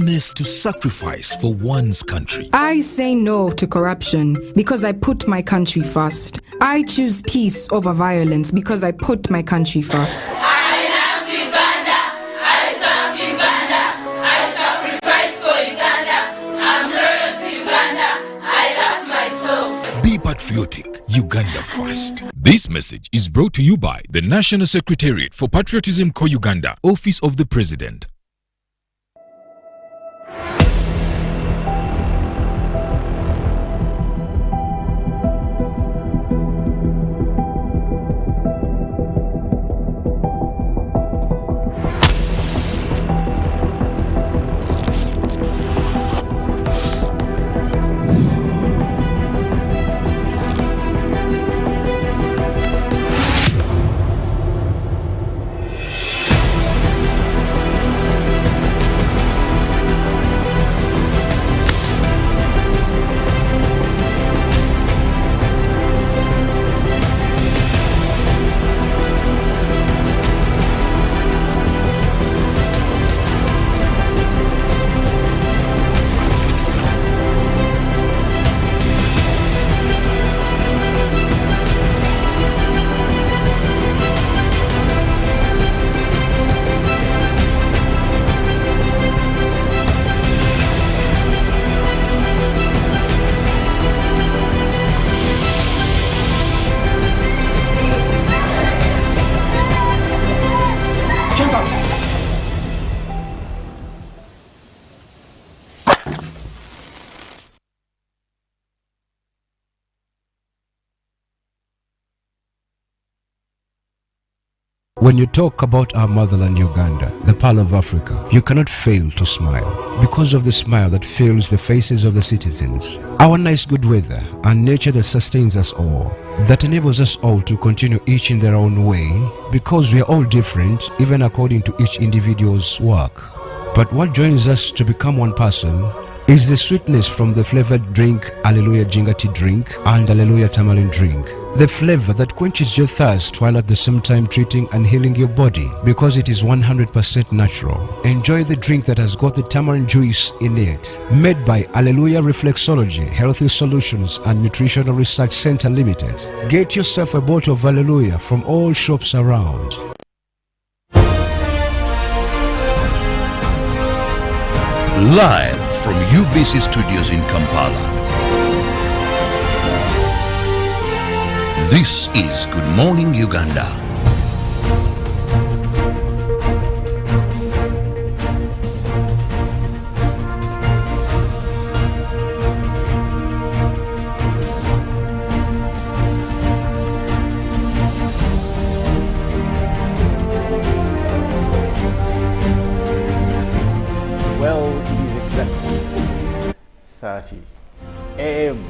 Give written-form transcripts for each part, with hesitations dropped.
To sacrifice for one's country. I say no to corruption because I put my country first. I choose peace over violence because I put my country first. I love Uganda. I serve Uganda. I sacrifice for Uganda. I'm loyal to Uganda. I love myself. Be patriotic. Uganda first. This message is brought to you by the National Secretariat for Patriotism Co Uganda, Office of the President. When you talk about our motherland Uganda, the pearl of Africa, you cannot fail to smile because of the smile that fills the faces of the citizens. Our nice good weather and nature that sustains us all, that enables us all to continue each in their own way because we are all different even according to each individual's work. But what joins us to become one person is the sweetness from the flavored drink Alleluia Jingati drink and Alleluia Tamarind drink. The flavor that quenches your thirst while at the same time treating and healing your body because it is 100% natural. Enjoy the drink that has got the tamarind juice in it. Made by Alleluia Reflexology, Healthy Solutions and Nutritional Research Center Limited. Get yourself a bottle of Alleluia from all shops around. Live from UBC Studios in Kampala. This is Good Morning Uganda. Well, it is exactly 6:30 a.m.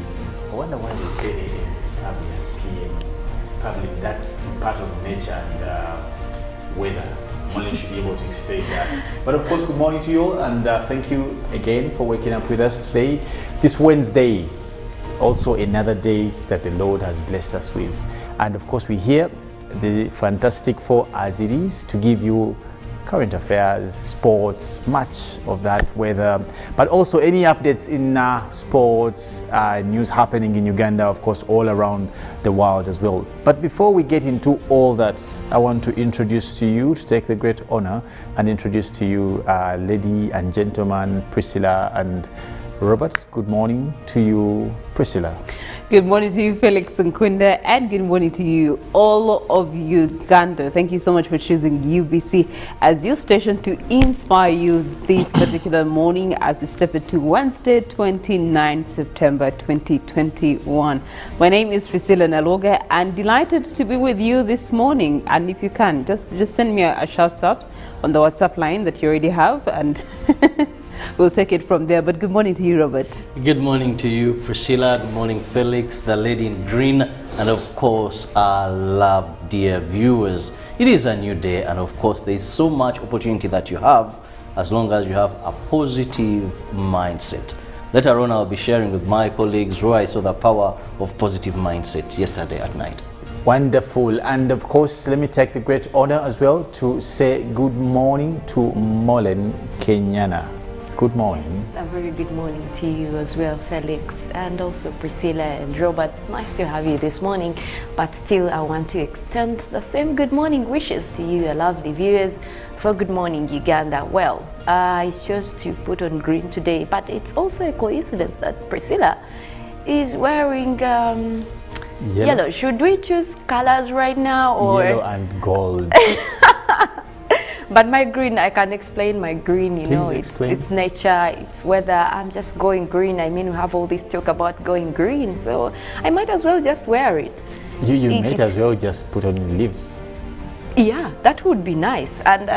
I wonder why they say AM, PM. Probably that's part of nature and weather. Only should be able to explain that. But of course, good morning to you all, and thank you again for waking up with us today. This Wednesday, also another day that the Lord has blessed us with. And of course, we hear the Fantastic Four as it is to give you current affairs, sports, much of that, weather, but also any updates in sports, news happening in Uganda, of course, all around the world as well. But before we get into all that, I want to introduce to you, to take the great honor and introduce to you lady and gentleman, Priscilla and Robert. Good morning to you, Priscilla. Good morning to you, Felix Nkunda, and good morning to you, all of Uganda. Thank you so much for choosing UBC as your station to inspire you this particular morning as we step into Wednesday, 29th September 2021. My name is Priscilla Nalwoga, and delighted to be with you this morning. And if you can, just send me a shout out on the WhatsApp line that you already have, and we'll take it from there. But good morning to you, Robert. Good morning to you, Priscilla. Good morning, Felix, the lady in green, and of course, our loved dear viewers. It is a new day, and of course, there is so much opportunity that you have as long as you have a positive mindset. Later on, I'll be sharing with my colleagues where I saw the power of positive mindset yesterday at night. Wonderful. And of course, let me take the great honor as well to say good morning to Molen Kenyana. Good morning. A very good morning to you as well, Felix, and also Priscilla and Robert. Nice to have you this morning, but still I want to extend the same good morning wishes to you, lovely viewers, for Good Morning Uganda. Well, I chose to put on green today, but it's also a coincidence that Priscilla is wearing yellow. Should we choose colors right now, or yellow and gold? But my green, I can explain my green, you know, it's nature, it's weather. I'm just going green. I mean, we have all this talk about going green, so I might as well just wear it. You might as well just put on leaves. Yeah, that would be nice. And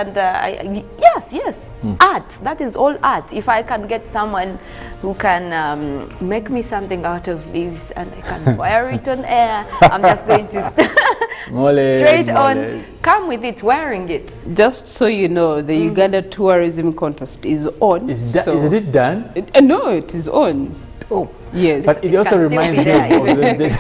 yes, art. That is all art. If I can get someone who can make me something out of leaves and I can wear it on air, I'm just going to straight on come with it, wearing it. Just so you know, the Uganda tourism contest is on. Is it done? No, it is on. Oh. Yes. But it also reminds me of those days.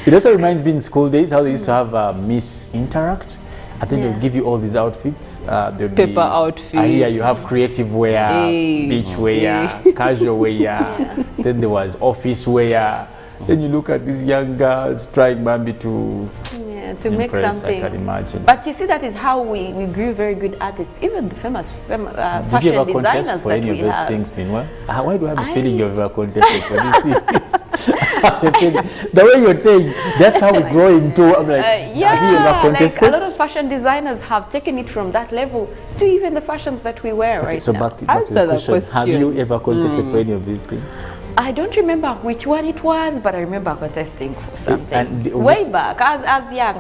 It also reminds me in school days how they used to have Miss Interact. I think they'll give you all these outfits. Paper outfits. Here you have creative wear, beach wear, casual wear. Then there was office wear. Then you look at these young girls trying maybe to make something. I can imagine. But you see, that is how we grew very good artists. Even the famous fashion Did you ever designers contest for that any of we those have. things, meanwhile? Why do I have a feeling you've ever contested for these things? The way you're saying, that's how we grow into. I'm like, have you ever contested? Like a lot of fashion designers have taken it from that level to even the fashions that we wear right so now. back to the question. Have you ever contested for any of these things? I don't remember which one it was, but I remember contesting for something way back as young.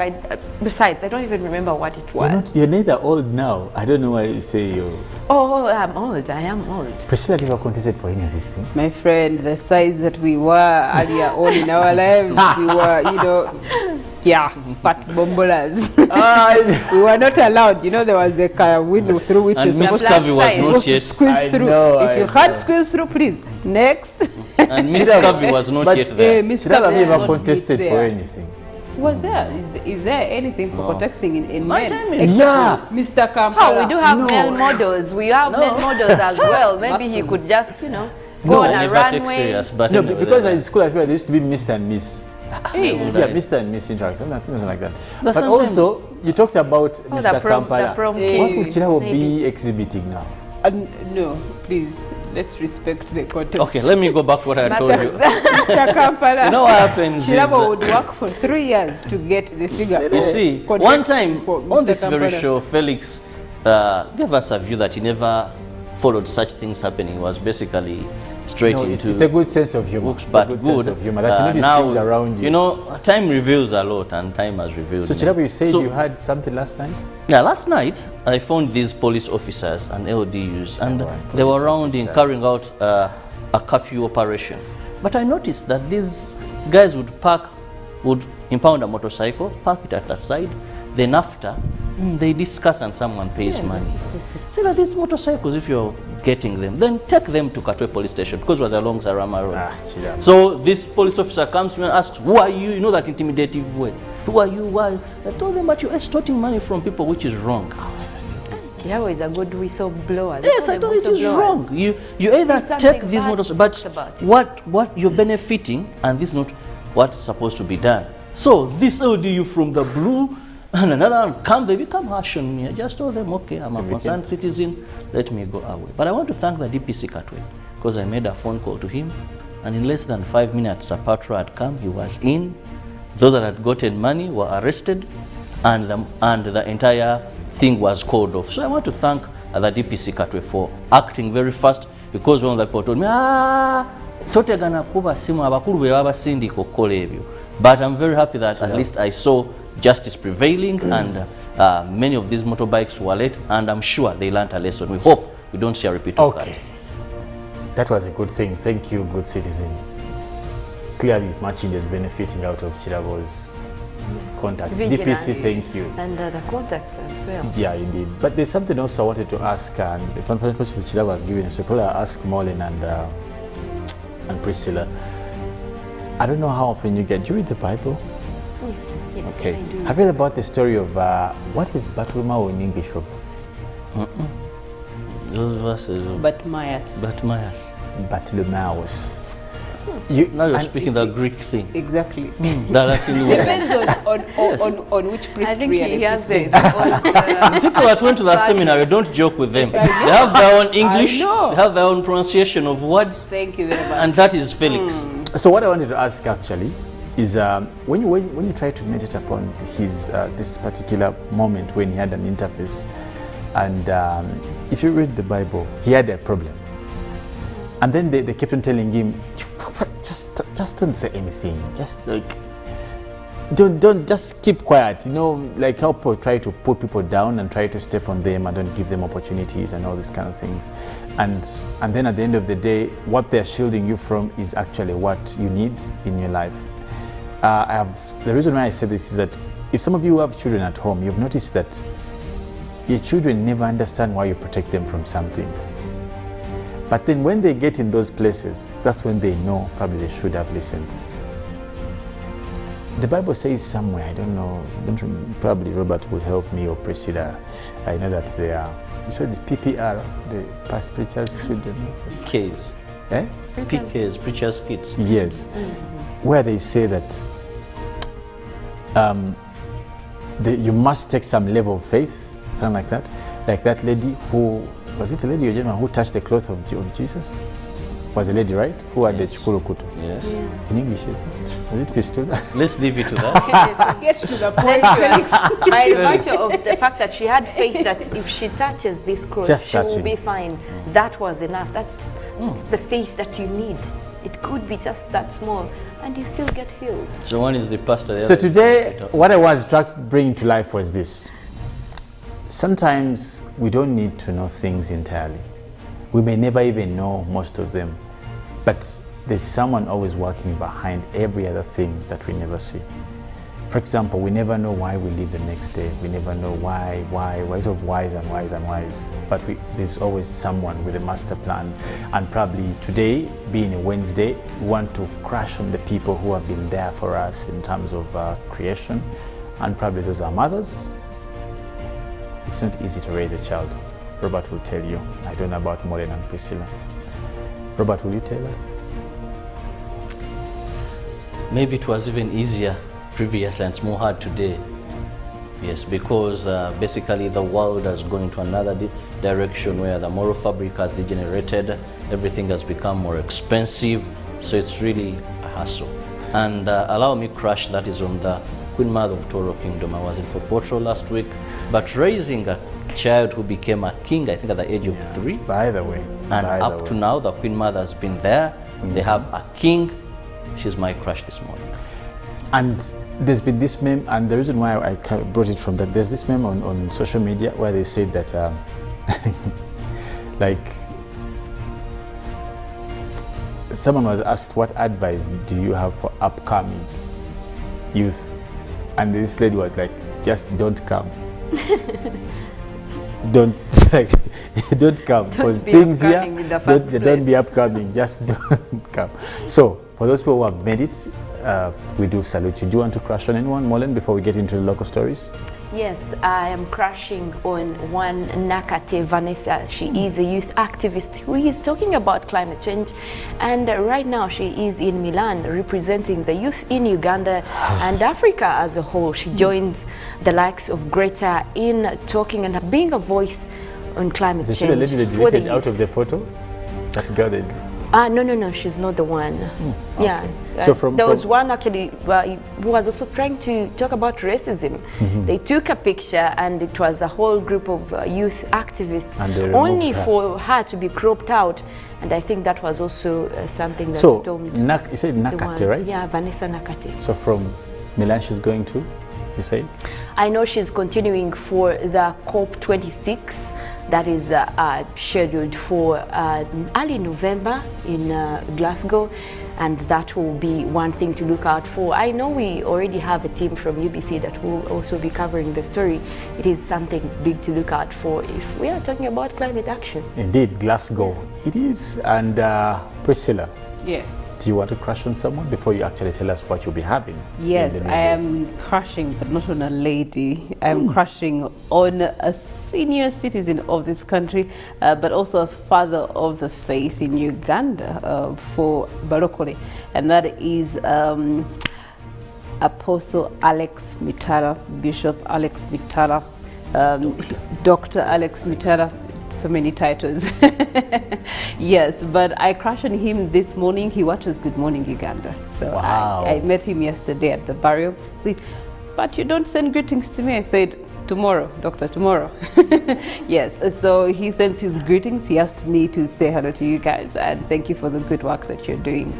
Besides, I don't even remember what it was. You're neither old now. I don't know why you say you. Oh, I'm old. I am old. Priscilla, have you ever contested for any of these things? My friend, the size that we were earlier on in our lives, we were, you know, fat bombolas. We were not allowed. You know, there was a window through which and Miss Scurvy was not yet squeeze through. If you had squeeze through, please. Next. And Miss Scurvy was not yet there. Miss Scurvy, have you ever contested for anything? Was there? Is there anything for contesting in men? Mr. Kampala. How we do have male models. We have male models as well. Maybe he could just, you know, go on a runway. Serious, but no, because in school as well, there used to be Mr. and Miss. Yeah, Mr. and Miss Interaction, something like that. But also, you talked about Mr. Kampala. What would Kirabo be exhibiting now? No, please. Let's respect the contest. Okay, let me go back to what I told you. Mr. Kampala. You know what happens Kirabo would work for 3 years to get the figure. You see, one time on this very show, Felix gave us a view that he never followed such things happening. It was basically straight into... It's a good sense of humor. But good sense of humor. That you need now, things around you. You know, time reveals a lot, and time has revealed. So, Kirabo, you said you had something last night? Yeah, last night I found these police officers and LDUs, and they were around in carrying out a curfew operation. But I noticed that these guys would impound a motorcycle, park it at the side, then after they discuss and someone pays money. Say that these motorcycles, if you're getting them, then take them to Katwe police station, because it was along Zarama Road. So this police officer comes to me and asks, who are you? You know that intimidative way. Who are you? Why? I told them, but you're extorting money from people, which is wrong. Kirabo is a good whistleblower. Yes, I know it is wrong. You either take these motorcycles, but what you're benefiting, and this is not what's supposed to be done. So this LDU from the blue, and another one they become harsh on me. I just told them, okay, I'm a concerned citizen, let me go away. But I want to thank the DPC Katwe, because I made a phone call to him, and in less than 5 minutes, a patrol had come, he was in. Those that had gotten money were arrested, and the entire thing was called off. So I want to thank the DPC Katwe for acting very fast, because one of the people told me, totegana kuba simu abakulu bwe babasindika okukola ebyo. But I'm very happy that at least I saw justice prevailing, and many of these motorbikes were late, and I'm sure they learned a lesson. We hope we don't see a repeat of that. That was a good thing. Thank you, good citizen. Clearly, Machin is benefiting out of Kirabo's contacts. Vigilance. DPC, thank you. And the contacts as well. Yeah, indeed. But there's something else I wanted to ask, and if unfortunately Kirabo has given us, so probably I'll ask Marlon and Priscilla. I don't know how often you get. Do you read the Bible? Yes, okay. I do. Have you heard about the story of what is Batulma in English? Those verses. Bartimaeus. Bartimaeus. Bartimaeus. Now you're and speaking the Greek thing. Exactly. The Latin word. Depends on which priest I think really he has is. the old, People that went to that seminary, don't joke with them. They have their own English, know. they have their own pronunciation of words, Thank you very much. and that is Felix. So what I wanted to ask actually is when you try to meditate upon his this particular moment when he had an interface, and if you read the Bible, he had a problem, and then they kept on telling him, just don't say anything, just like don't just keep quiet, you know, like how people try to put people down and try to step on them and don't give them opportunities and all these kind of things, and then at the end of the day, what they're shielding you from is actually what you need in your life. The reason why I say this is that if some of you have children at home, you've noticed that your children never understand why you protect them from some things. But then when they get in those places, that's when they know probably they should have listened. The Bible says somewhere, I don't know, probably Robert will help me or Priscilla. I know that they are, you said the PPR, the past preachers' children. PKs. Eh? PKs, preachers' kids. Yes. Where they say that you must take some level of faith, something like that. Like that lady who, was it a lady or gentleman who touched the cloth of Jesus? Was a lady, right? Who had the chikurukutu. Yes. In English, was it fistula? Let's leave it to that. Get to the point, Felix, Felix. by virtue of the fact that she had faith that if she touches this cross, Just she will touching. be fine. That was enough. That's the faith that you need. It could be just that small, and you still get healed. So one is the pastor. The So other is today, the what I was trying to bring to life was this. Sometimes we don't need to know things entirely. We may never even know most of them, but there's someone always working behind every other thing that we never see. For example, we never know why we leave the next day. We never know why of whys and whys and whys. But there's always someone with a master plan. And probably today, being a Wednesday, we want to crash on the people who have been there for us in terms of creation. And probably those are mothers. It's not easy to raise a child. Robert will tell you. I don't know about Maureen and Priscilla. Robert, will you tell us? Maybe it was even easier previously and it's more hard today. Yes, because basically the world has gone into another direction where the moral fabric has degenerated, everything has become more expensive, so it's really a hassle. And allow me crash that is on the Queen Mother of Toro Kingdom. I was in Fort Portal last week, but raising a child who became a king, I think at the age of 3. By the way. And up to now, the Queen Mother has been there. They have a king. She's my crush this morning. And there's been this meme, and the reason why I brought it from that, there's this meme on social media where they said that, like, someone was asked, what advice do you have for upcoming youth? And this lady was like, just don't come. Don't come, because things here, don't be upcoming, just don't come. So, for those who have made it, we do salute you. Do you want to crush on anyone, Molen, before we get into the local stories? Yes, I am crushing on one Nakate Vanessa. She is a youth activist who is talking about climate change, and right now she is in Milan representing the youth in Uganda and Africa as a whole. She joins the likes of Greta in talking and being a voice on climate change. Is she the lady that deleted out of the photo? That girl that... No, she's not the one. Okay. Yeah. So there was one actually who was also trying to talk about racism. They took a picture and it was a whole group of youth activists only for her to be cropped out. And I think that was also something that stormed. So, you said Nakate, right? Yeah, Vanessa Nakate. So from Milan she's going to, you say? I know she's continuing for the COP26. That is scheduled for early November in Glasgow, and that will be one thing to look out for. I know we already have a team from UBC that will also be covering the story. It is something big to look out for if we are talking about climate action. Indeed, Glasgow. It is. And Priscilla. Yes. Do you want to crush on someone before you actually tell us what you'll be having? Yes, I am crushing, but not on a lady. I'm crushing on a senior citizen of this country, but also a father of the faith in Uganda for Barokore, and that is Apostle Alex Mitara, Bishop Alex Mitara, Dr. Alex Mitara. So many titles. Yes, but I crashed on him this morning. He watches Good Morning Uganda. So wow. I met him yesterday at the burial. See, but you don't send greetings to me. I said, tomorrow, doctor, tomorrow. Yes, so he sends his greetings. He asked me to say hello to you guys and thank you for the good work that you're doing.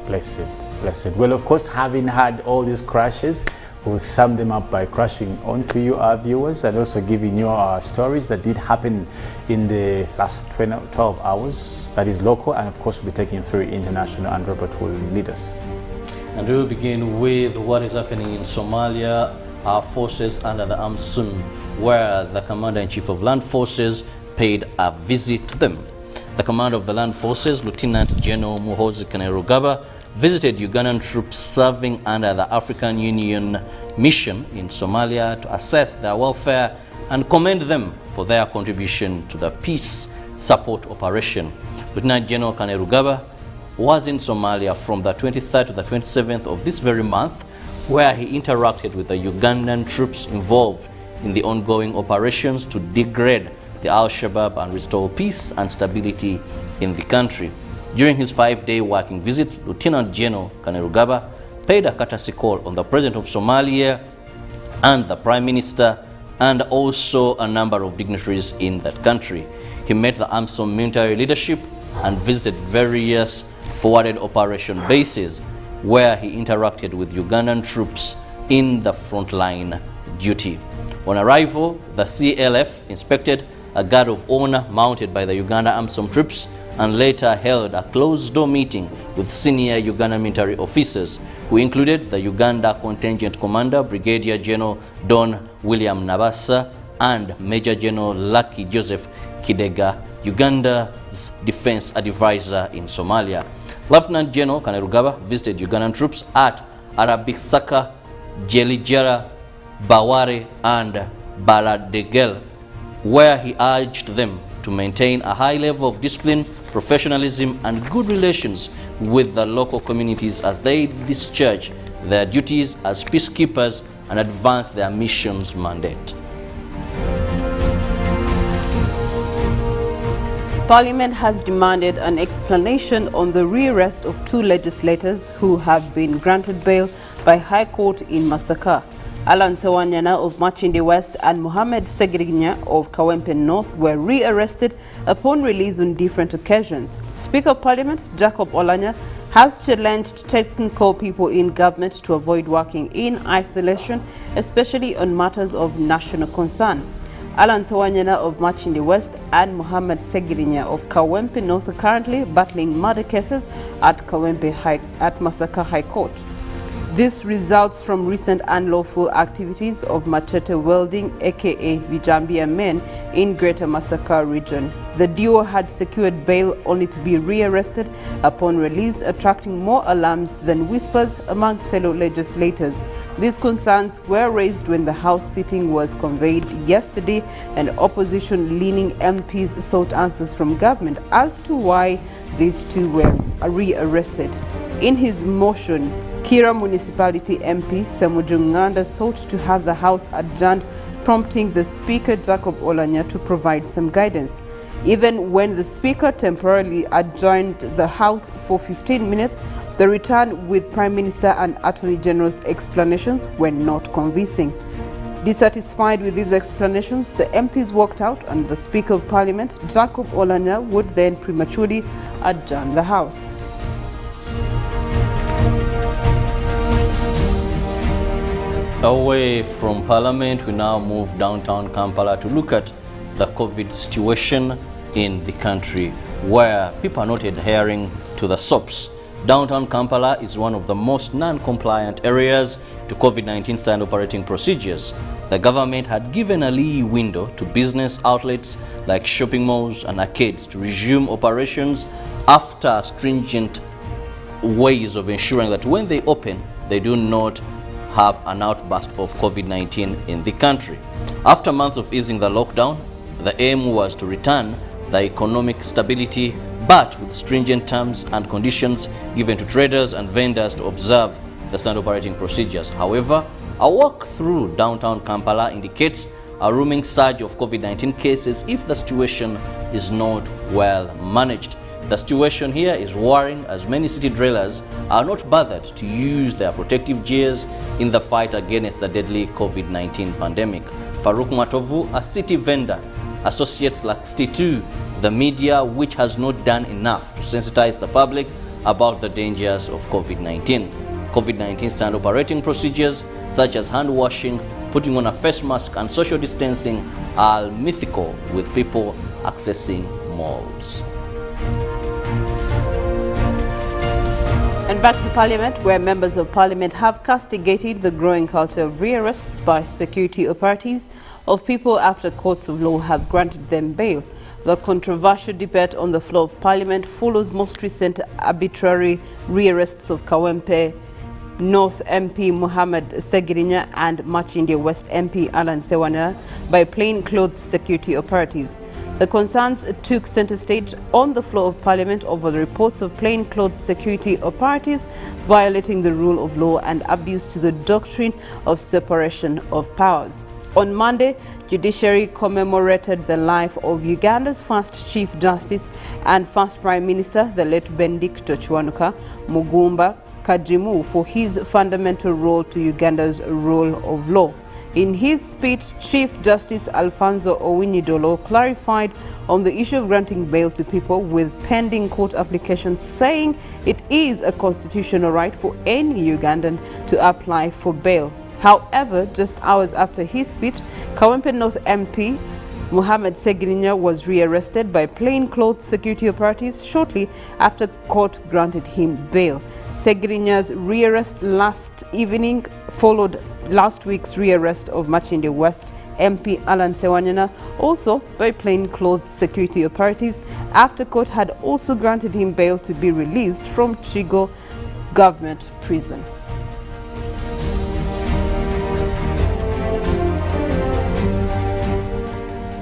Blessed, blessed. Well, of course, having had all these crashes, we'll sum them up by crashing onto you, our viewers, and also giving you our stories that did happen in the last 12 hours. That is local, and of course, we'll be taking you through international, and Robert will lead us. And we will begin with what is happening in Somalia. Our forces under the AMSUM, where the Commander-in-Chief of Land Forces paid a visit to them. The Commander of the Land Forces, Lieutenant General Muhoozi Kainerugaba, visited Ugandan troops serving under the African Union mission in Somalia to assess their welfare and commend them for their contribution to the peace support operation. Lieutenant General Kainerugaba was in Somalia from the 23rd to the 27th of this very month, where he interacted with the Ugandan troops involved in the ongoing operations to degrade the Al-Shabaab and restore peace and stability in the country. During his 5-day working visit, Lieutenant General Kainerugaba paid a courtesy call on the President of Somalia and the Prime Minister, and also a number of dignitaries in that country. He met the AMSOM military leadership and visited various forwarded operation bases, where he interacted with Ugandan troops in the frontline duty. On arrival, the CLF inspected a guard of honor mounted by the Uganda AMSOM troops and later held a closed-door meeting with senior Ugandan military officers, who included the Uganda Contingent Commander, Brigadier General Don William Nabassa, and Major General Lucky Joseph Kidega, Uganda's defense advisor in Somalia. Lieutenant General Kainerugaba visited Ugandan troops at Arabisaka, Jelijara, Baware, and Baladegel, where he urged them to maintain a high level of discipline, professionalism, and good relations with the local communities as they discharge their duties as peacekeepers and advance their mission's mandate. Parliament has demanded an explanation on the rearrest of 2 legislators who have been granted bail by High Court in Masaka. Alan Sewanyana of Machinde West and Mohamed Segirinya of Kawempe North were rearrested upon release on different occasions. Speaker of Parliament Jacob Olanya has challenged technical people in government to avoid working in isolation, especially on matters of national concern. Alan Sewanyana of Machinde West and Mohamed Segirinya of Kawempe North are currently battling murder cases at Masaka High Court. This results from recent unlawful activities of machete welding, aka Vijambia men, in Greater Masaka region. The duo had secured bail only to be rearrested upon release, attracting more alarms than whispers among fellow legislators. These concerns were raised when the House sitting was convened yesterday, and opposition-leaning MPs sought answers from government as to why these 2 were rearrested. In his motion, Kira Municipality MP Felix Nkunda sought to have the House adjourned, prompting the Speaker Jacob Olanya to provide some guidance. Even when the Speaker temporarily adjourned the House for 15 minutes, the return with Prime Minister and Attorney General's explanations were not convincing. Dissatisfied with these explanations, the MPs walked out, and the Speaker of Parliament, Jacob Olanya, would then prematurely adjourn the House. Away from Parliament, we now move downtown Kampala to look at the COVID situation in the country, where people are not adhering to the SOPs. Downtown Kampala is one of the most non-compliant areas to COVID-19 standard operating procedures. The government had given a lee window to business outlets like shopping malls and arcades to resume operations after stringent ways of ensuring that when they open, they do not have an outburst of COVID-19 in the country. After months of easing the lockdown, the aim was to return the economic stability, but with stringent terms and conditions given to traders and vendors to observe the standard operating procedures. However, a walk through downtown Kampala indicates a rooming surge of COVID-19 cases if the situation is not well managed. The situation here is worrying as many city dwellers are not bothered to use their protective gears in the fight against the deadly COVID-19 pandemic. Farouk Matovu, a city vendor, associates Lax-T2, the media which has not done enough to sensitize the public about the dangers of COVID-19. COVID-19 standard operating procedures such as hand washing, putting on a face mask and social distancing are mythical with people accessing malls. And back to Parliament, where members of Parliament have castigated the growing culture of rearrests by security operatives of people after courts of law have granted them bail. The controversial debate on the floor of Parliament follows most recent arbitrary rearrests of Kawempe North MP Mohamed Segirinya and Machinde West MP Alan Sewana by plainclothes security operatives. The concerns took center stage on the floor of Parliament over the reports of plainclothes security operatives violating the rule of law and abuse to the doctrine of separation of powers. On Monday, Judiciary commemorated the life of Uganda's first Chief Justice and first Prime Minister, the late Benedicto Chwanuka Mugumba Kajimu, for his fundamental role to Uganda's rule of law. In his speech, Chief Justice Alfonso Owinyi-Dolo clarified on the issue of granting bail to people with pending court applications, saying it is a constitutional right for any Ugandan to apply for bail. However, just hours after his speech, Kawempe North MP Mohamed Segirinya was rearrested by plainclothes security operatives shortly after court granted him bail. Segirinya's rearrest last evening followed last week's rearrest of Machinde West MP Alan Sewanyana, also by plainclothes security operatives, after court had also granted him bail to be released from Chigo government prison.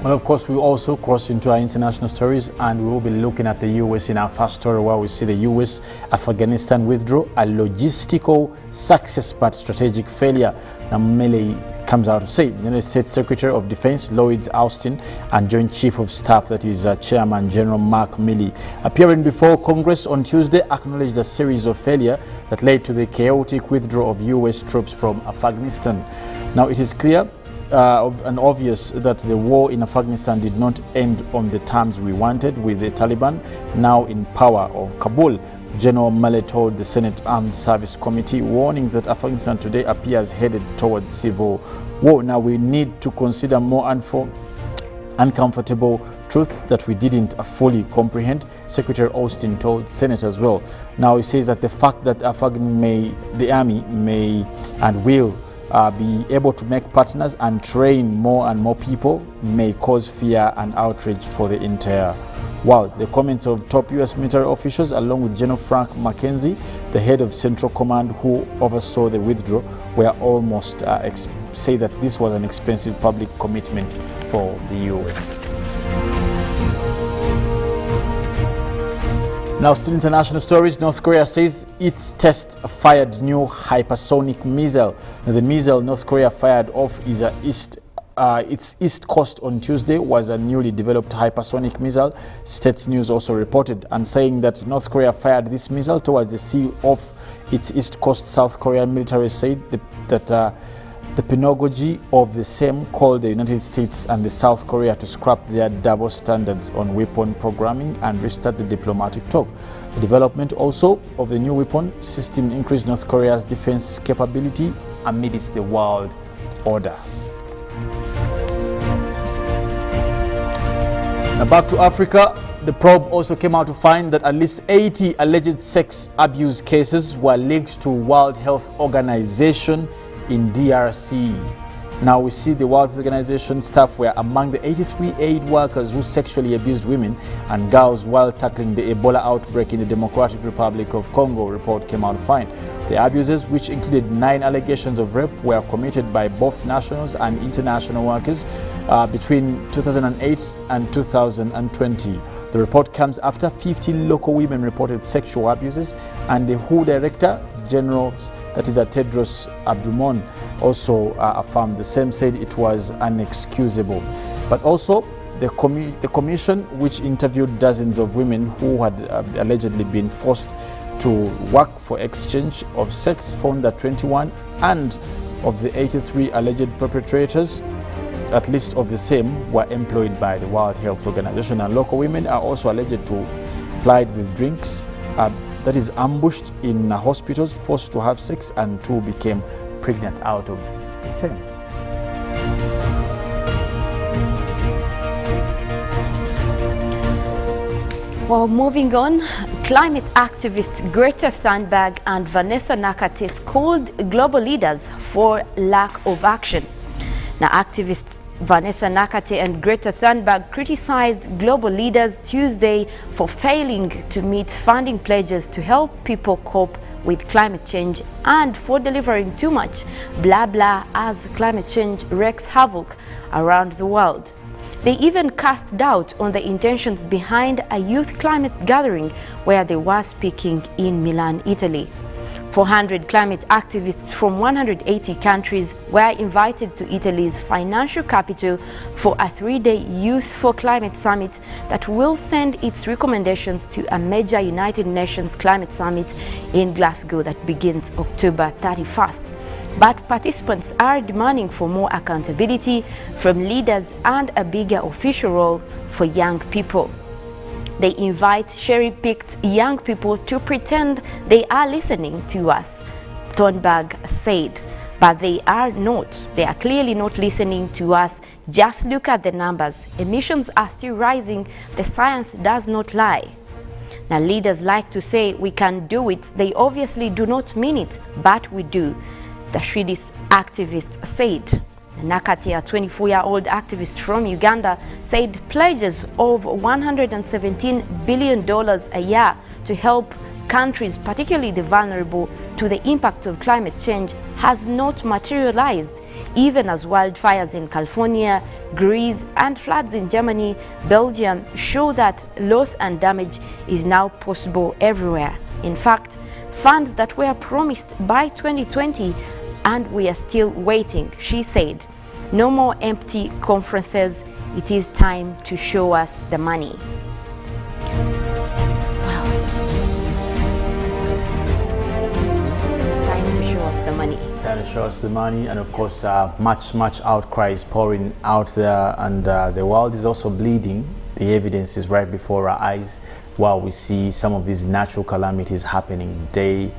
Well, of course, we also cross into our international stories, and we will be looking at the U.S. in our first story, where we see the U.S. Afghanistan withdrawal, a logistical success but strategic failure. Now, Mele comes out to say, the United States Secretary of Defense Lloyd Austin and Joint Chief of Staff, that is Chairman General Mark Milley, appearing before Congress on Tuesday, acknowledged a series of failure that led to the chaotic withdrawal of U.S. troops from Afghanistan. Now, it is clear and obvious that the war in Afghanistan did not end on the terms we wanted, with the Taliban now in power of Kabul. General Milley told the Senate Armed Service Committee, warning that Afghanistan today appears headed towards civil war. Now, we need to consider more uncomfortable truths that we didn't fully comprehend, Secretary Austin told Senate as well. Now, he says that the fact that the army may and will be able to make partners and train more and more people may cause fear and outrage for the entire world. The comments of top U.S. military officials, along with General Frank McKenzie, the head of Central Command who oversaw the withdrawal, were almost say that this was an expensive public commitment for the U.S. Now, still international stories. North Korea says its test fired new hypersonic missile. Now, the missile North Korea fired off is its east coast on Tuesday was a newly developed hypersonic missile, State News also reported, and saying that North Korea fired this missile towards the sea off its east coast. South Korean military said that the pedagogy of the same called the United States and the South Korea to scrap their double standards on weapon programming and restart the diplomatic talk. The development also of the new weapon system increased North Korea's defense capability amidst the world order. Now, back to Africa. The probe also came out to find that at least 80 alleged sex abuse cases were linked to World Health Organization in DRC. Now we see the World Health Organization staff were among the 83 aid workers who sexually abused women and girls while tackling the Ebola outbreak in the Democratic Republic of Congo, report came out fine. The abuses, which included 9 allegations of rape, were committed by both nationals and international workers between 2008 and 2020. The report comes after 50 local women reported sexual abuses, and the WHO Director General, that is Tedros Adhanom, also affirmed the same, said it was unexcusable. But also, the commission, which interviewed dozens of women who had allegedly been forced to work for exchange of sex, found that 21 and of the 83 alleged perpetrators, at least of the same, were employed by the World Health Organization. And local women are also alleged to plied with drinks, that is ambushed in hospitals, forced to have sex, and 2 became pregnant out of the same. Well, moving on, climate activists Greta Thunberg and Vanessa Nakate scolded global leaders for lack of action. Now, activists Vanessa Nakate and Greta Thunberg criticized global leaders Tuesday for failing to meet funding pledges to help people cope with climate change and for delivering too much blah blah as climate change wreaks havoc around the world. They even cast doubt on the intentions behind a youth climate gathering where they were speaking in Milan, Italy. 400 climate activists from 180 countries were invited to Italy's financial capital for a 3-day Youth for Climate Summit that will send its recommendations to a major United Nations climate summit in Glasgow that begins October 31st. But participants are demanding for more accountability from leaders and a bigger official role for young people. They invite cherry-picked young people to pretend they are listening to us, Thunberg said. But they are not. They are clearly not listening to us. Just look at the numbers. Emissions are still rising. The science does not lie. Now, leaders like to say we can do it. They obviously do not mean it, but we do, the Swedish activist said. Nakate, a 24-year-old activist from Uganda, said pledges of $117 billion a year to help countries, particularly the vulnerable to the impact of climate change, has not materialized, even as wildfires in California, Greece, and floods in Germany, Belgium show that loss and damage is now possible everywhere. In fact, funds that were promised by 2020 and we are still waiting, she said. No more empty conferences. It is time to show us the money. Wow. Time to show us the money. Time to show us the money, and of course, much outcry is pouring out there, and the world is also bleeding. The evidence is right before our eyes while we see some of these natural calamities happening day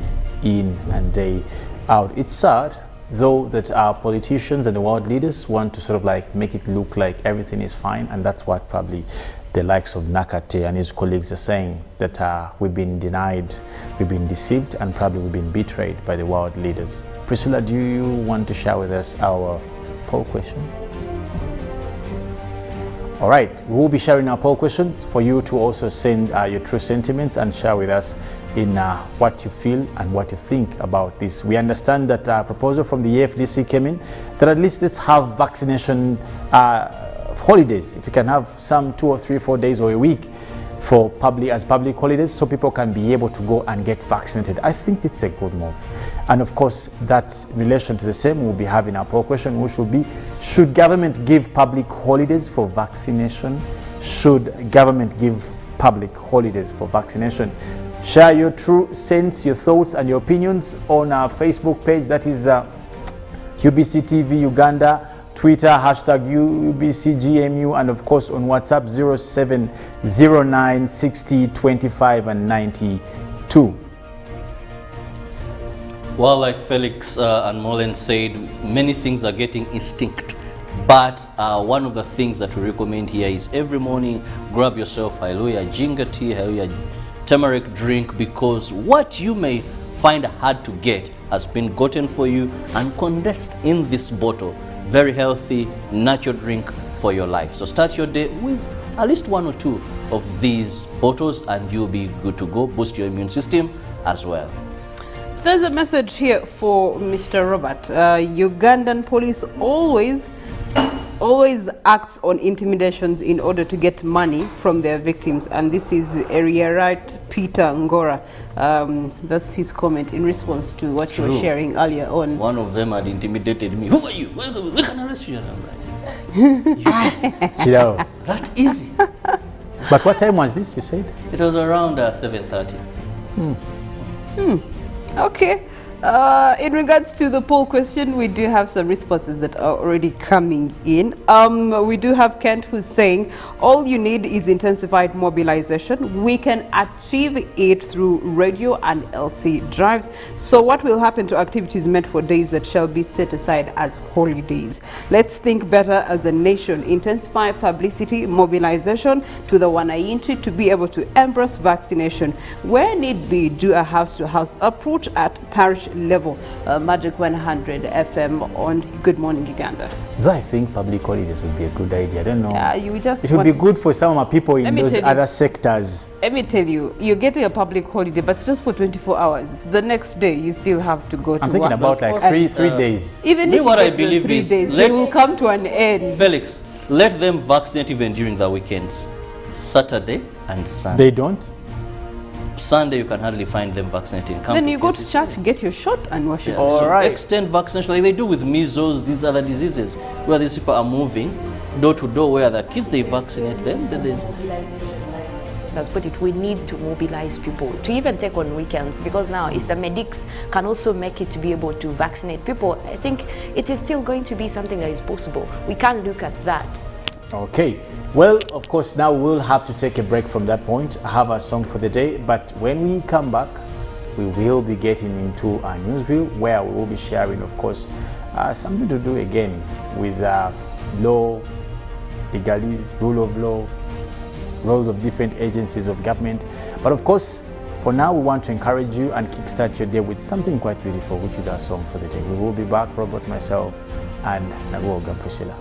in and day out. It's sad, though, that our politicians and the world leaders want to sort of like make it look like everything is fine, and that's what probably the likes of Nakate and his colleagues are saying, that we've been denied, we've been deceived, and probably we've been betrayed by the world leaders. Priscilla, do you want to share with us our poll question? All right, we will be sharing our poll questions for you to also send your true sentiments and share with us in what you feel and what you think about this. We understand that a proposal from the AFDC came in that at least let's have vaccination holidays. If you can have some 2 or 3 or 4 days or a week for public holidays, so people can be able to go and get vaccinated. I think it's a good move. And of course, that in relation to the same, we'll be having our poll question, which will be, should government give public holidays for vaccination? Should government give public holidays for vaccination? Share your true sense, your thoughts and your opinions on our Facebook page, that is UBC TV Uganda, Twitter, hashtag UBCGMU, and of course on WhatsApp 0709 60 25 and 92. Well, like Felix and Molen said, many things are getting extinct. But one of the things that we recommend here is every morning grab yourself hallelujah ginger tea, hallelujah turmeric drink, because what you may find hard to get has been gotten for you and condensed in this bottle. very healthy, natural drink for your life. So start your day with at least 1 or 2 of these bottles and you'll be good to go. Boost your immune system as well. There's a message here for Mr. Robert. Ugandan police always acts on intimidations in order to get money from their victims, and this is area right Peter Ngora. That's his comment in response to what you were sharing earlier on. One of them had intimidated me. Who are you? We can arrest you. And I'm like, yes. Kirabo. That easy. But what time was this, you said? It was around 7:30. Okay. In regards to the poll question, we do have some responses that are already coming in. We do have Kent who's saying, all you need is intensified mobilization. We can achieve it through radio and LC drives. So what will happen to activities meant for days that shall be set aside as holidays? Let's think better as a nation. Intensify publicity, mobilization to the wananchi to be able to embrace vaccination. Where need be, do a house-to-house approach at parish level. Magic 100 FM on Good Morning Uganda. Though I think public holidays would be a good idea. I don't know. Yeah, you just it would be good for some of our people in those other sectors. Let me tell you, you're getting a public holiday, but it's just for 24 hours. The next day, you still have to go to work. I'm thinking about like three days. Even if what I you get the believe 3 is days, they will come to an end. Felix, let them vaccinate even during the weekends. Saturday and Sunday. They don't? Sunday you can hardly find them vaccinating. Then you go to church, get your shot and wash it. All right. Extend vaccination like they do with measles, these other diseases, where these people are moving door to door where the kids, they vaccinate them. Then there's Let's put it, we need to mobilize people to even take on weekends, because now if the medics can also make it to be able to vaccinate people, I think it is still going to be something that is possible. We can't look at that. Okay. Well, of course, now we'll have to take a break from that point. I have a song for the day, but when we come back, we will be getting into a news reel where we will be sharing, of course, something to do again with law, legalese, rule of law, roles of different agencies of government. But of course, for now, we want to encourage you and kickstart your day with something quite beautiful, which is our song for the day. We will be back, Robert, myself, and Nalwoga Priscilla.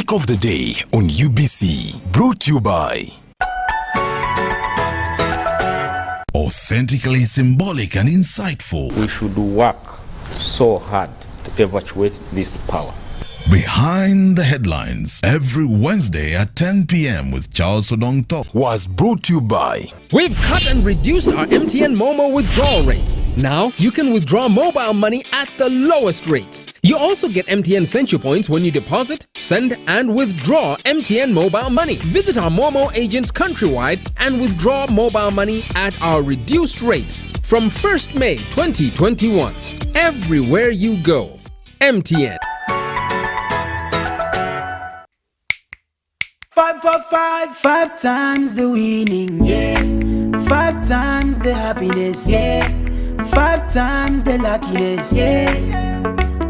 Pick of the day on UBC. Brought to you by Authentically symbolic and insightful. We should work so hard to evacuate this power. Behind the headlines, every Wednesday at 10 p.m. with Charles Odong Top. was brought to you by We've cut and reduced our MTN Momo withdrawal rates. Now you can withdraw mobile money at the lowest rates. You also get MTN Central Points when you deposit, send, and withdraw MTN mobile money. Visit our Momo agents countrywide and withdraw mobile money at our reduced rates from 1st May 2021. Everywhere you go, MTN. 5 for 5, 5 times the winning, yeah. 5 times the happiness, yeah. 5 times the luckiness, yeah.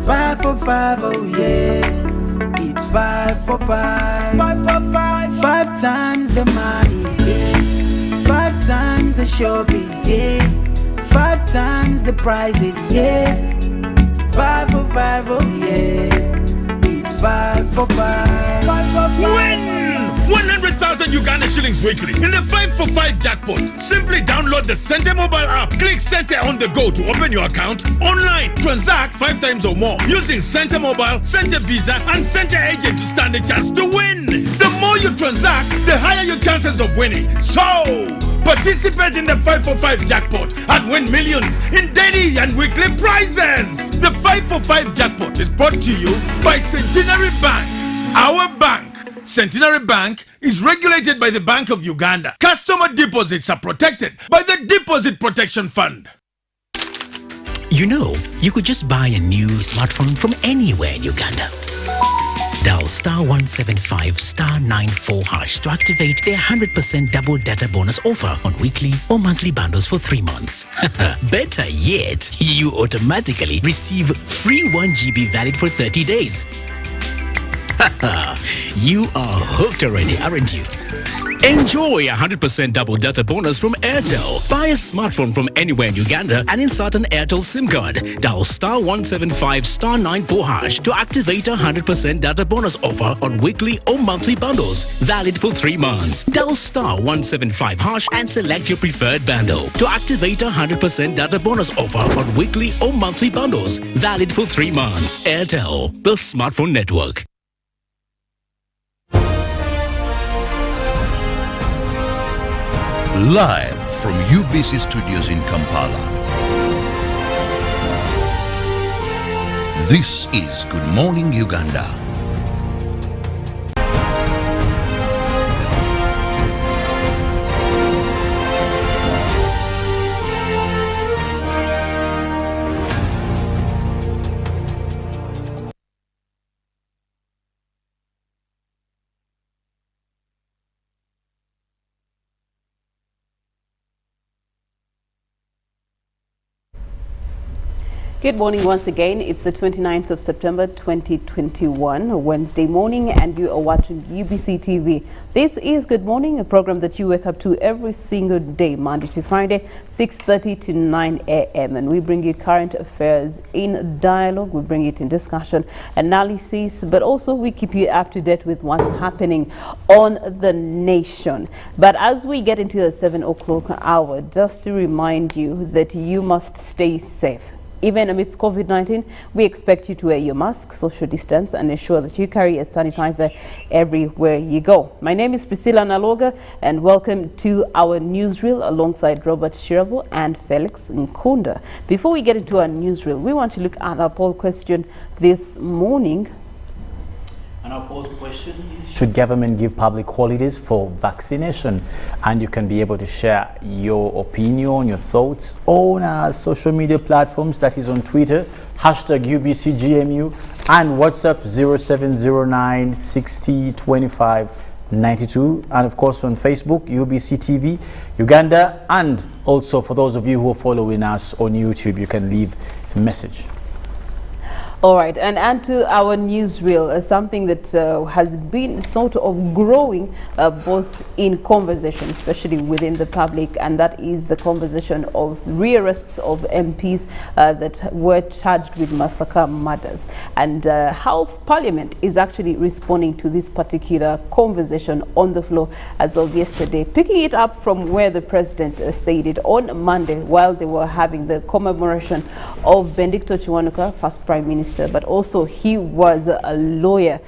5 for 5, oh yeah. It's 5 for 5. 5 for 5, 5 times the money, yeah. 5 times the shopping, yeah. 5 times the prizes, yeah. 5 for 5, oh yeah. It's 5 for 5. 5 for 5. Win 100,000 Uganda shillings weekly in the 5 for 5 jackpot. Simply download the Center mobile app. Click Center on the go to open your account online. Transact 5 times or more using Center Mobile, Center Visa, and Center Agent to stand a chance to win. The more you transact, the higher your chances of winning. So, participate in the 5 for 5 jackpot and win millions in daily and weekly prizes. The 5 for 5 jackpot is brought to you by Centenary Bank. Our bank, Centenary Bank, is regulated by the Bank of Uganda. Customer deposits are protected by the Deposit Protection Fund. You know, you could just buy a new smartphone from anywhere in Uganda. Dial *175 *94 hash to activate their 100% double data bonus offer on weekly or monthly bundles for 3 months. Better yet, you automatically receive free 1 GB valid for 30 days. You are hooked already, aren't you? Enjoy 100% double data bonus from Airtel. Buy a smartphone from anywhere in Uganda and insert an Airtel SIM card. Dial *175 *94 hash to activate a 100% data bonus offer on weekly or monthly bundles, valid for 3 months. Dial *175 hash and select your preferred bundle to activate a 100% data bonus offer on weekly or monthly bundles, valid for 3 months. Airtel, the smartphone network. Live from UBC Studios in Kampala. This is Good Morning Uganda. Good morning once again. It's the 29th of September 2021, a Wednesday morning, and you are watching UBC TV. This is Good Morning, a program that you wake up to every single day, Monday to Friday, 6:30 to 9 a.m. And we bring you current affairs in dialogue, we bring it in discussion, analysis, but also we keep you up to date with what's happening on the nation. But as we get into the 7 o'clock hour, just to remind you that you must stay safe. Even amidst COVID-19, we expect you to wear your mask, social distance, and ensure that you carry a sanitizer everywhere you go. My name is Priscilla Nalwoga, and welcome to our newsreel alongside Robert Kirabo and Felix Nkunda. Before we get into our newsreel, we want to look at our poll question this morning. And our poll question is, should government give public holidays for vaccination? And you can be able to share your opinion, your thoughts on our social media platforms, that is on Twitter, #UBCGMU, and WhatsApp 0709 60 25 92, and of course on Facebook, UBC TV Uganda, and also for those of you who are following us on YouTube, you can leave a message. All right, and to our newsreel, something that has been sort of growing both in conversation, especially within the public, and that is the conversation of rearrests of MPs that were charged with massacre murders, and how Parliament is actually responding to this particular conversation on the floor as of yesterday, picking it up from where the President said it on Monday while they were having the commemoration of Benedicto Chiwanuka, first Prime Minister. But also he was a lawyer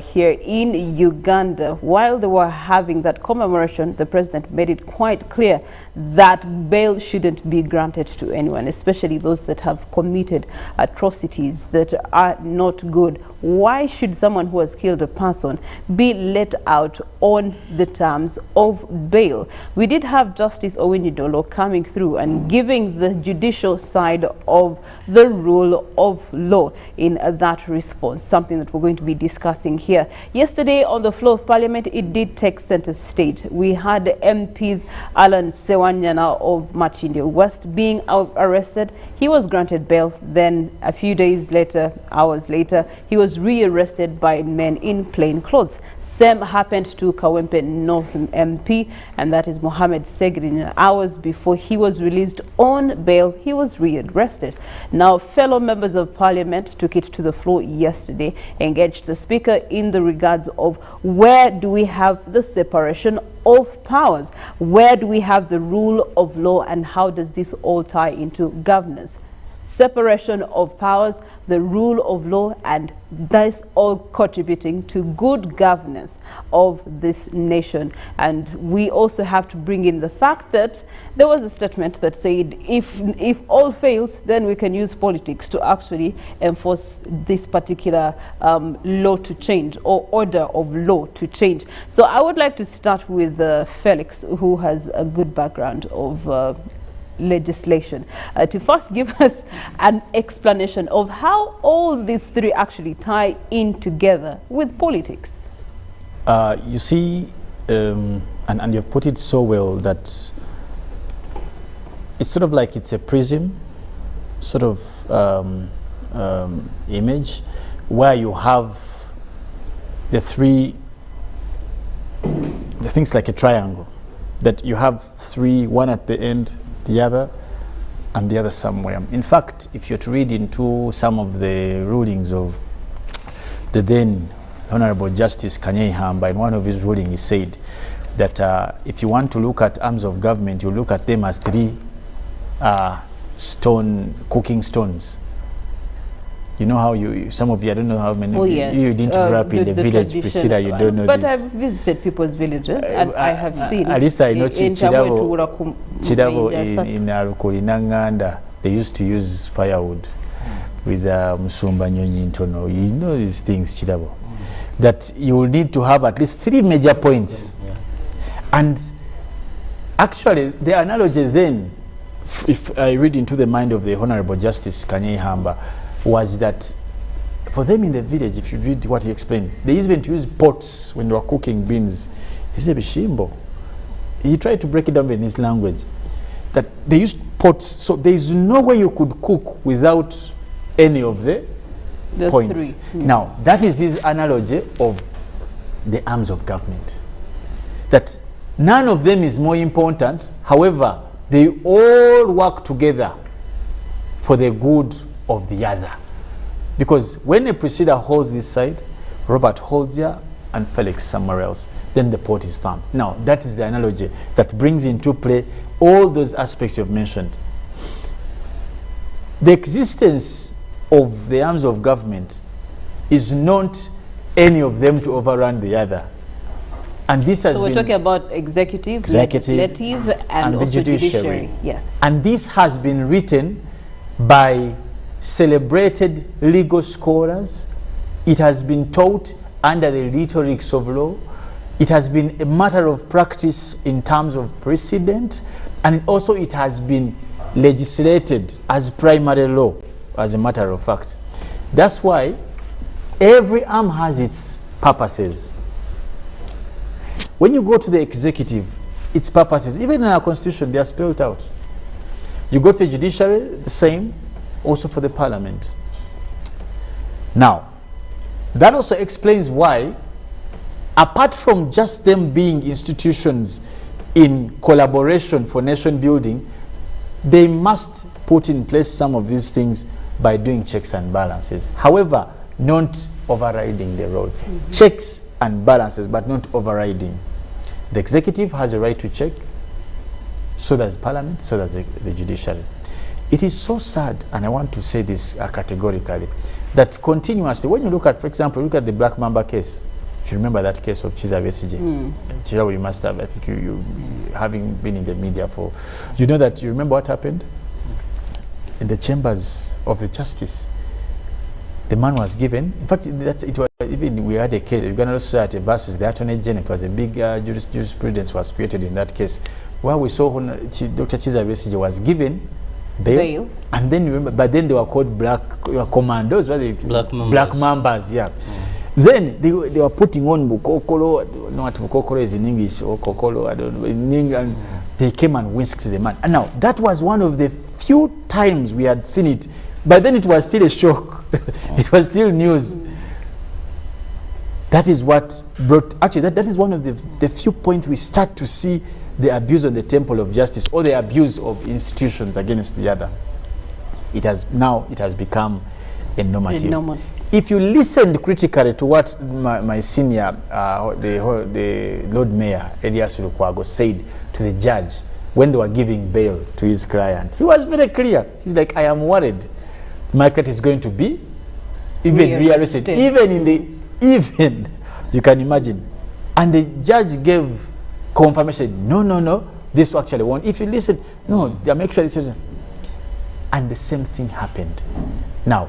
here in Uganda. While they were having that commemoration, the President made it quite clear that bail shouldn't be granted to anyone, especially those that have committed atrocities that are not good. Why should someone who has killed a person be let out on the terms of bail? We did have Justice Nyonyintono coming through and giving the judicial side of the rule of law in that response, something that we're going to be discussing here. Yesterday on the floor of Parliament, it did take center stage. We had MPs Alan Sewanyana of Machinde West being arrested. He was granted bail. Then a few days later, hours later, he was rearrested by men in plain clothes. Same happened to Kawempe North MP, and that is Mohamed Segrin. Hours before he was released on bail, he was rearrested. Now, fellow members of Parliament took it to the floor yesterday, engaged the Speaker in the regards of where do we have the separation of powers, where do we have the rule of law, and how does this all tie into governance? Separation of powers, the rule of law, and that's all contributing to good governance of this nation. And we also have to bring in the fact that there was a statement that said if all fails, then we can use politics to actually enforce this particular law to change, or order of law to change. So I would like to start with Felix, who has a good background of legislation, to first give us an explanation of how all these three actually tie in together with politics. You see, and you've put it so well that it's sort of like it's a prism sort of image where you have the things like a triangle, that you have three, one at the end, the other, and the other somewhere. In fact, if you're to read into some of the rulings of the then Honorable Justice Kanyehamba, in one of his rulings he said that if you want to look at arms of government, you look at them as three cooking stones. You know how some of you, I don't know how many of you didn't grow up in the village, Priscilla, you don't know but this. I've visited people's villages and I have seen. At least I know Kirabo in Uganda, they used to use firewood with Musumba Nyonyintono. You know these things, Kirabo. That you will need to have at least three major points. And actually, the analogy then, if I read into the mind of the Honorable Justice Kanyehamba, was that for them in the village, if you read what he explained, they even use pots when they were cooking beans. He said bishimbo. He tried to break it down in his language, that they used pots, so there is no way you could cook without any of the points. Now, that is his analogy of the arms of government, that none of them is more important, however, they all work together for the good of the other. Because when a Priscilla holds this side, Robert holds here, and Felix somewhere else, then the pot is firm. Now, that is the analogy that brings into play all those aspects you've mentioned. The existence of the arms of government is not any of them to overrun the other. And this has so we're talking about executive, legislative, and the also judiciary. Yes. And this has been written by celebrated legal scholars. It has been taught under the rhetorics of law. It has been a matter of practice in terms of precedent, and also it has been legislated as primary law, as a matter of fact. That's why every arm has its purposes. When you go to the executive, its purposes, even in our constitution, they are spelled out. You go to the judiciary, the same, also for the parliament. Now, that also explains why, apart from just them being institutions in collaboration for nation building, they must put in place some of these things by doing checks and balances. However, not overriding the role. Checks and balances, but not overriding. The executive has a right to check, so does Parliament, so does the judiciary. It is so sad, and I want to say this categorically, that continuously, when you look at, for example, look at the Black Mamba case. If you remember that case of Kirabo SG, Kirabo, you must have, I think you having been in the media for, you know that, you remember what happened? In the chambers of the justice, the man was given, in fact, it was, even we had a case, Uganda Society versus the Attorney General. It was a big jurisprudence was created in that case, where we saw Dr. Kirabo SG was given bail. And then remember, but then they were called black commandos, black mambas, yeah. Then they were putting on Bukokolo, I don't know what Bukokolo is in English, or Kokolo, I don't know, in England. They came and whisked the man. And now, that was one of the few times we had seen it, but then it was still a shock. It was still news. That is what brought, actually, that is one of the few points we start to see the abuse of the temple of justice, or the abuse of institutions against the other. It has become a normative. If you listened critically to what my senior, the Lord Mayor, Elias Lukwago, said to the judge when they were giving bail to his client, he was very clear. He's like, I am worried the market is going to be even rearrested, even you can imagine. And the judge gave confirmation, no, this actually won't. If you listen, no, they make sure this is. And the same thing happened. Now,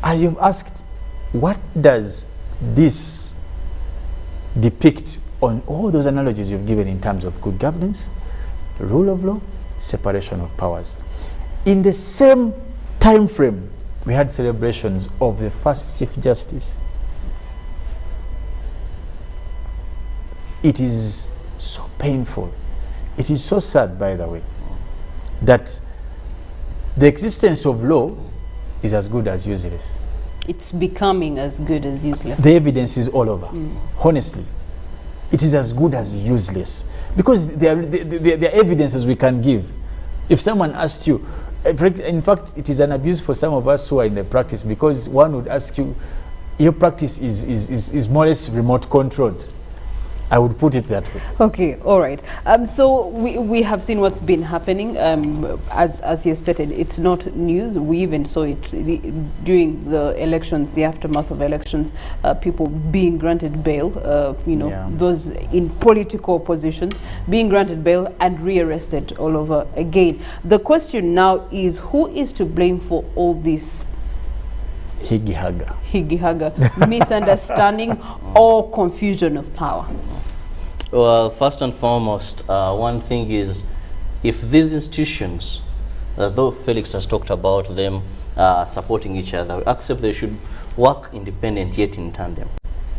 as you've asked, what does this depict on all those analogies you've given in terms of good governance, rule of law, separation of powers? In the same time frame, we had celebrations of the first Chief Justice. It is so painful. It is so sad, by the way, that the existence of law is as good as useless. It's becoming as good as useless. The evidence is all over. Honestly, it is as good as useless, because there are evidences we can give. If someone asked you, in fact, it is an abuse for some of us who are in the practice, because one would ask you, your practice is more or less remote controlled. I would put it that way. Okay, all right. So we have seen what's been happening. As you stated, it's not news. We even saw it during the elections, the aftermath of elections, people being granted bail, those in political positions being granted bail and rearrested all over again. The question now is, who is to blame for all this higi-haga, misunderstanding or confusion of power? Well, first and foremost, one thing is, if these institutions, though Felix has talked about them supporting each other, accept they should work independent yet in tandem.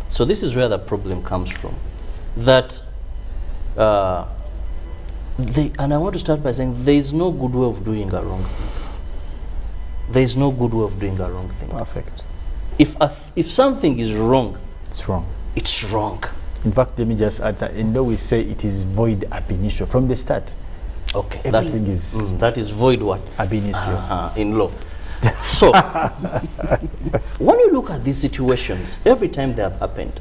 So this is where the problem comes from. That, and I want to start by saying there is no good way of doing a wrong thing. There is no good way of doing a wrong thing. Perfect. If something is wrong, it's wrong. It's wrong. In fact, let me just add that, in law we say it is void ab initio from the start. Okay. Everything is that is void what? Ab initio. In law. So when you look at these situations, every time they have happened,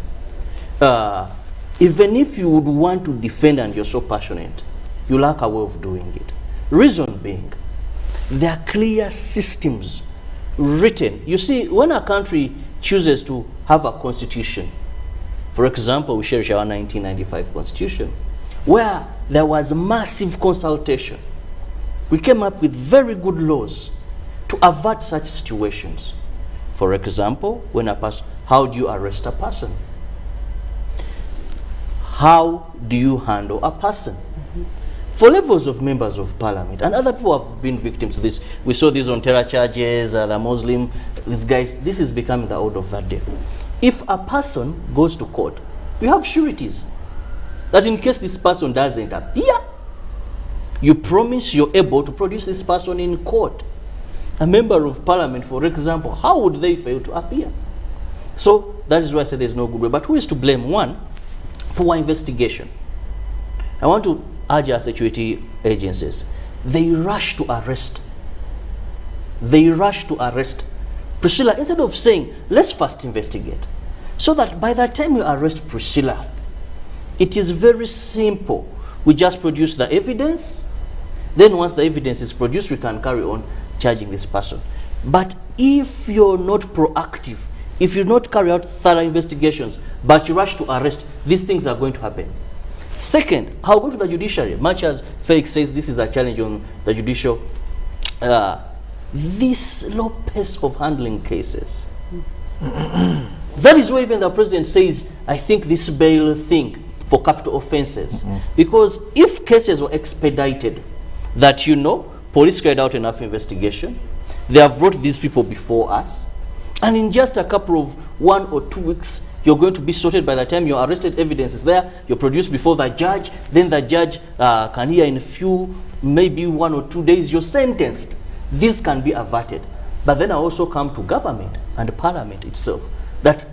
even if you would want to defend and you're so passionate, you lack a way of doing it. Reason being, there are clear systems written. You see, when a country chooses to have a constitution, for example, we share our 1995 constitution, where there was massive consultation. We came up with very good laws to avert such situations. For example, when a person, how do you arrest a person? How do you handle a person? For levels of members of parliament, and other people have been victims of this. We saw this on terror charges, the Muslim, these guys, this is becoming the order of that day. If a person goes to court, you have sureties that in case this person doesn't appear, you promise you're able to produce this person in court. a member of parliament, for example, how would they fail to appear? So that is why I say there's no good way. But who is to blame? One, poor investigation. I want to urge our security agencies. They rush to arrest. They rush to arrest. Priscilla, instead of saying, let's first investigate, so that by the time you arrest Priscilla, it is very simple. We just produce the evidence. Then once the evidence is produced, we can carry on charging this person. But if you're not proactive, if you not carry out thorough investigations, but you rush to arrest, these things are going to happen. Second, I'll go to the judiciary. Much as Felix says this is a challenge on the judicial, this low pace of handling cases. That is why even the president says, I think this bail thing for capital offenses. Because if cases were expedited, that police carried out enough investigation, they have brought these people before us, and in just a couple of 1 or 2 weeks, you're going to be sorted. By the time your arrested evidence is there, you're produced before the judge, then the judge can hear in a few, maybe 1 or 2 days, you're sentenced. This can be averted. But then I also come to government and parliament itself, that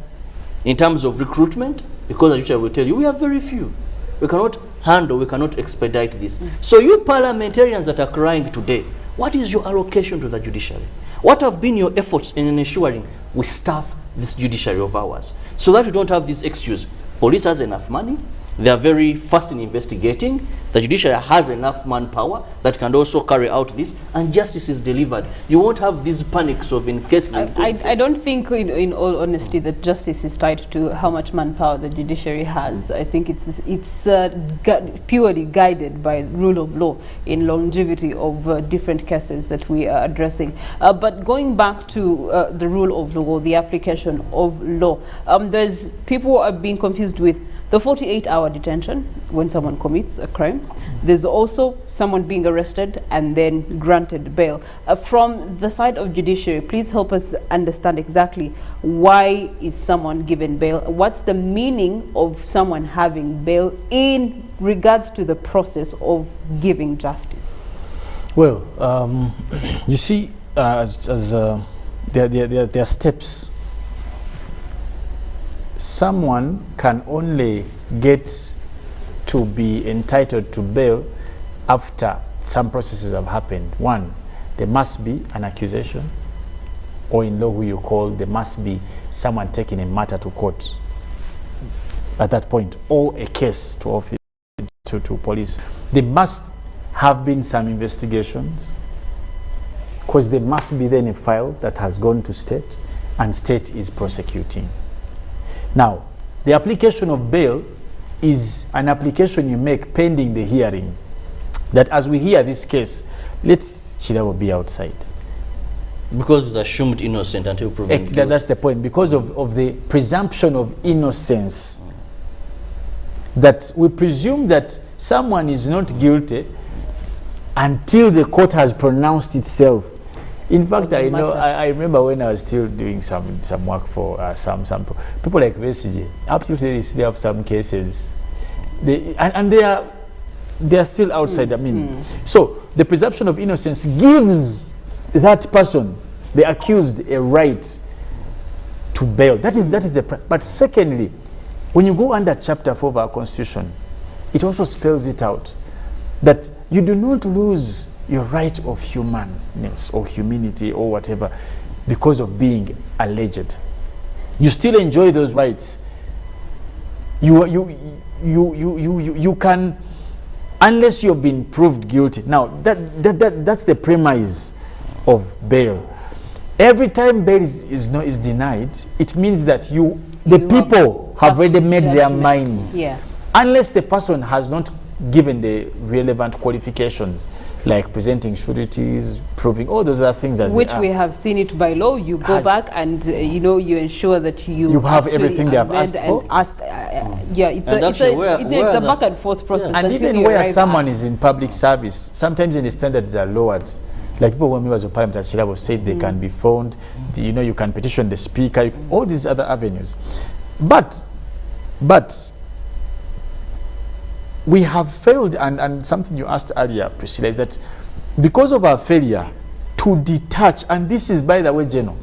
in terms of recruitment, because as I will tell you, we have very few. We cannot handle, we cannot expedite this. So you parliamentarians that are crying today, what is your allocation to the judiciary? What have been your efforts in ensuring we staff this judiciary of ours, so that we don't have this excuse? Police has enough money, they are very fast in investigating, the judiciary has enough manpower that can also carry out this, and justice is delivered. You won't have these panics of in case. I don't think, in all honesty, that justice is tied to how much manpower the judiciary has. I think it's purely guided by rule of law in longevity of different cases that we are addressing. But going back to the rule of law, or the application of law, there's people are being confused with the 48-hour detention when someone commits a crime. There's also someone being arrested and then granted bail. From the side of judiciary, please help us understand exactly why is someone given bail? What's the meaning of someone having bail in regards to the process of giving justice? Well, you see, there are steps. Someone can only get to be entitled to bail after some processes have happened. One, there must be an accusation, or in law who you call, there must be someone taking a matter to court at that point, or a case to office, to police. There must have been some investigations, because there must be then a file that has gone to state, and state is prosecuting. Now, the application of bail is an application you make pending the hearing. That as we hear this case, let Kirabo be outside. Because it's assumed innocent until proven guilty. That's the point. Because of the presumption of innocence. That we presume that someone is not guilty until the court has pronounced itself. In fact, I remember when I was still doing some work for some people like VSG, absolutely they still have some cases. They are still outside. I mean, so the presumption of innocence gives that person, the accused, a right to bail. That is but secondly, when you go under Chapter 4 of our Constitution, it also spells it out that you do not lose your right of humanness or humanity or whatever because of being alleged. You still enjoy those rights. You can, unless you've been proved guilty. Now that's the premise of bail. Every time bail is denied, it means that the people have already made their minds. Yeah. Unless the person has not given the relevant qualifications, like presenting sureties, proving all those other things, as which we have seen it by law. You go back and you ensure that you have everything they have asked for. Yeah, it's a back and forth process. Yeah. And even where someone is in public service, sometimes when the standards are lowered, like people when members of parliament, as Kirabo said, they can be phoned. You can petition the speaker. All these other avenues, but we have failed, and something you asked earlier, Priscilla, is that because of our failure to detach, and this is, by the way, General,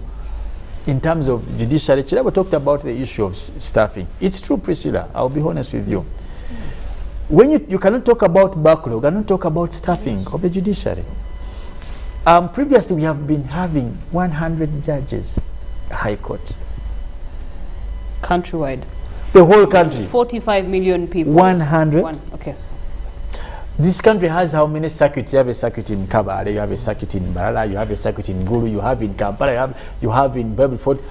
in terms of judiciary, Kirabo talked about the issue of staffing. It's true, Priscilla, I'll be honest with you. When you cannot talk about backlog, cannot talk about staffing of the judiciary. Previously, we have been having 100 judges, High Court. Countrywide. The whole country. 45 million people. 100. Okay. This country has how many circuits? You have a circuit in Kabale, you have a circuit in Barala, you have a circuit in Gulu, you have in Kampala, you have in Babelford.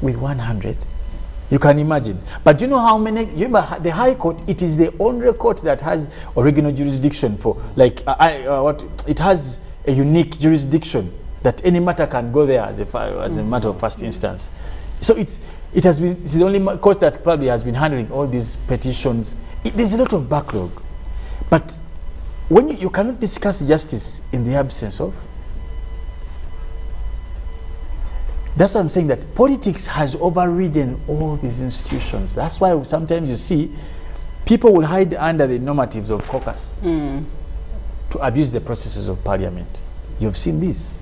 With 100, you can imagine. But you know how many? You remember the High Court? It is the only court that has original jurisdiction for, like, it has a unique jurisdiction that any matter can go there as a matter of first instance. So it's the only court that probably has been handling all these petitions. There's a lot of backlog. But when you cannot discuss justice in the absence of, that's why I'm saying that politics has overridden all these institutions. That's why sometimes you see people will hide under the normatives of caucus to abuse the processes of parliament. You've seen this.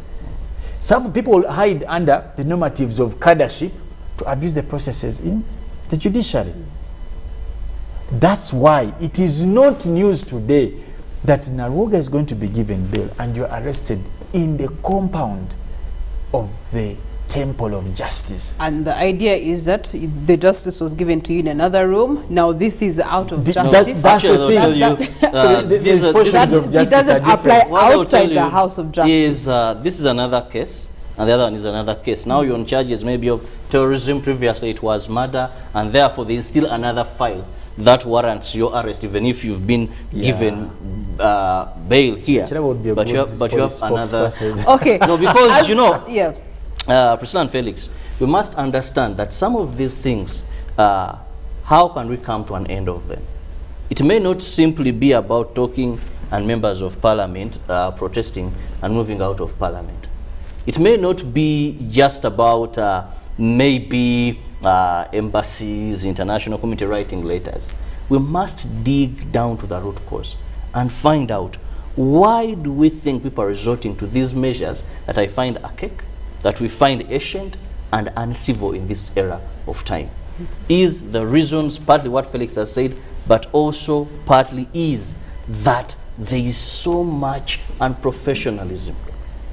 Some people will hide under the normatives of cadreship to abuse the processes in the judiciary. That's why it is not news today that Nalwoga is going to be given bail and you're arrested in the compound of the Temple of Justice. And the idea is that the justice was given to you in another room. Now this is out of justice. That's the thing. It doesn't apply outside the House of Justice. This is another case, and the other one is another case. Now you're on charges maybe of terrorism. Previously it was murder, and therefore there is still another file that warrants your arrest, even if you've been given bail here. But you have another. Okay. No, because you know. Priscilla and Felix, we must understand that some of these things, how can we come to an end of them? It may not simply be about talking and members of parliament protesting and moving out of parliament. It may not be just about maybe embassies, international community writing letters. We must dig down to the root cause and find out, why do we think people are resorting to these measures that I find archaic, that we find ancient and uncivil in this era of time? Is the reasons partly what Felix has said, but also partly is that there is so much unprofessionalism.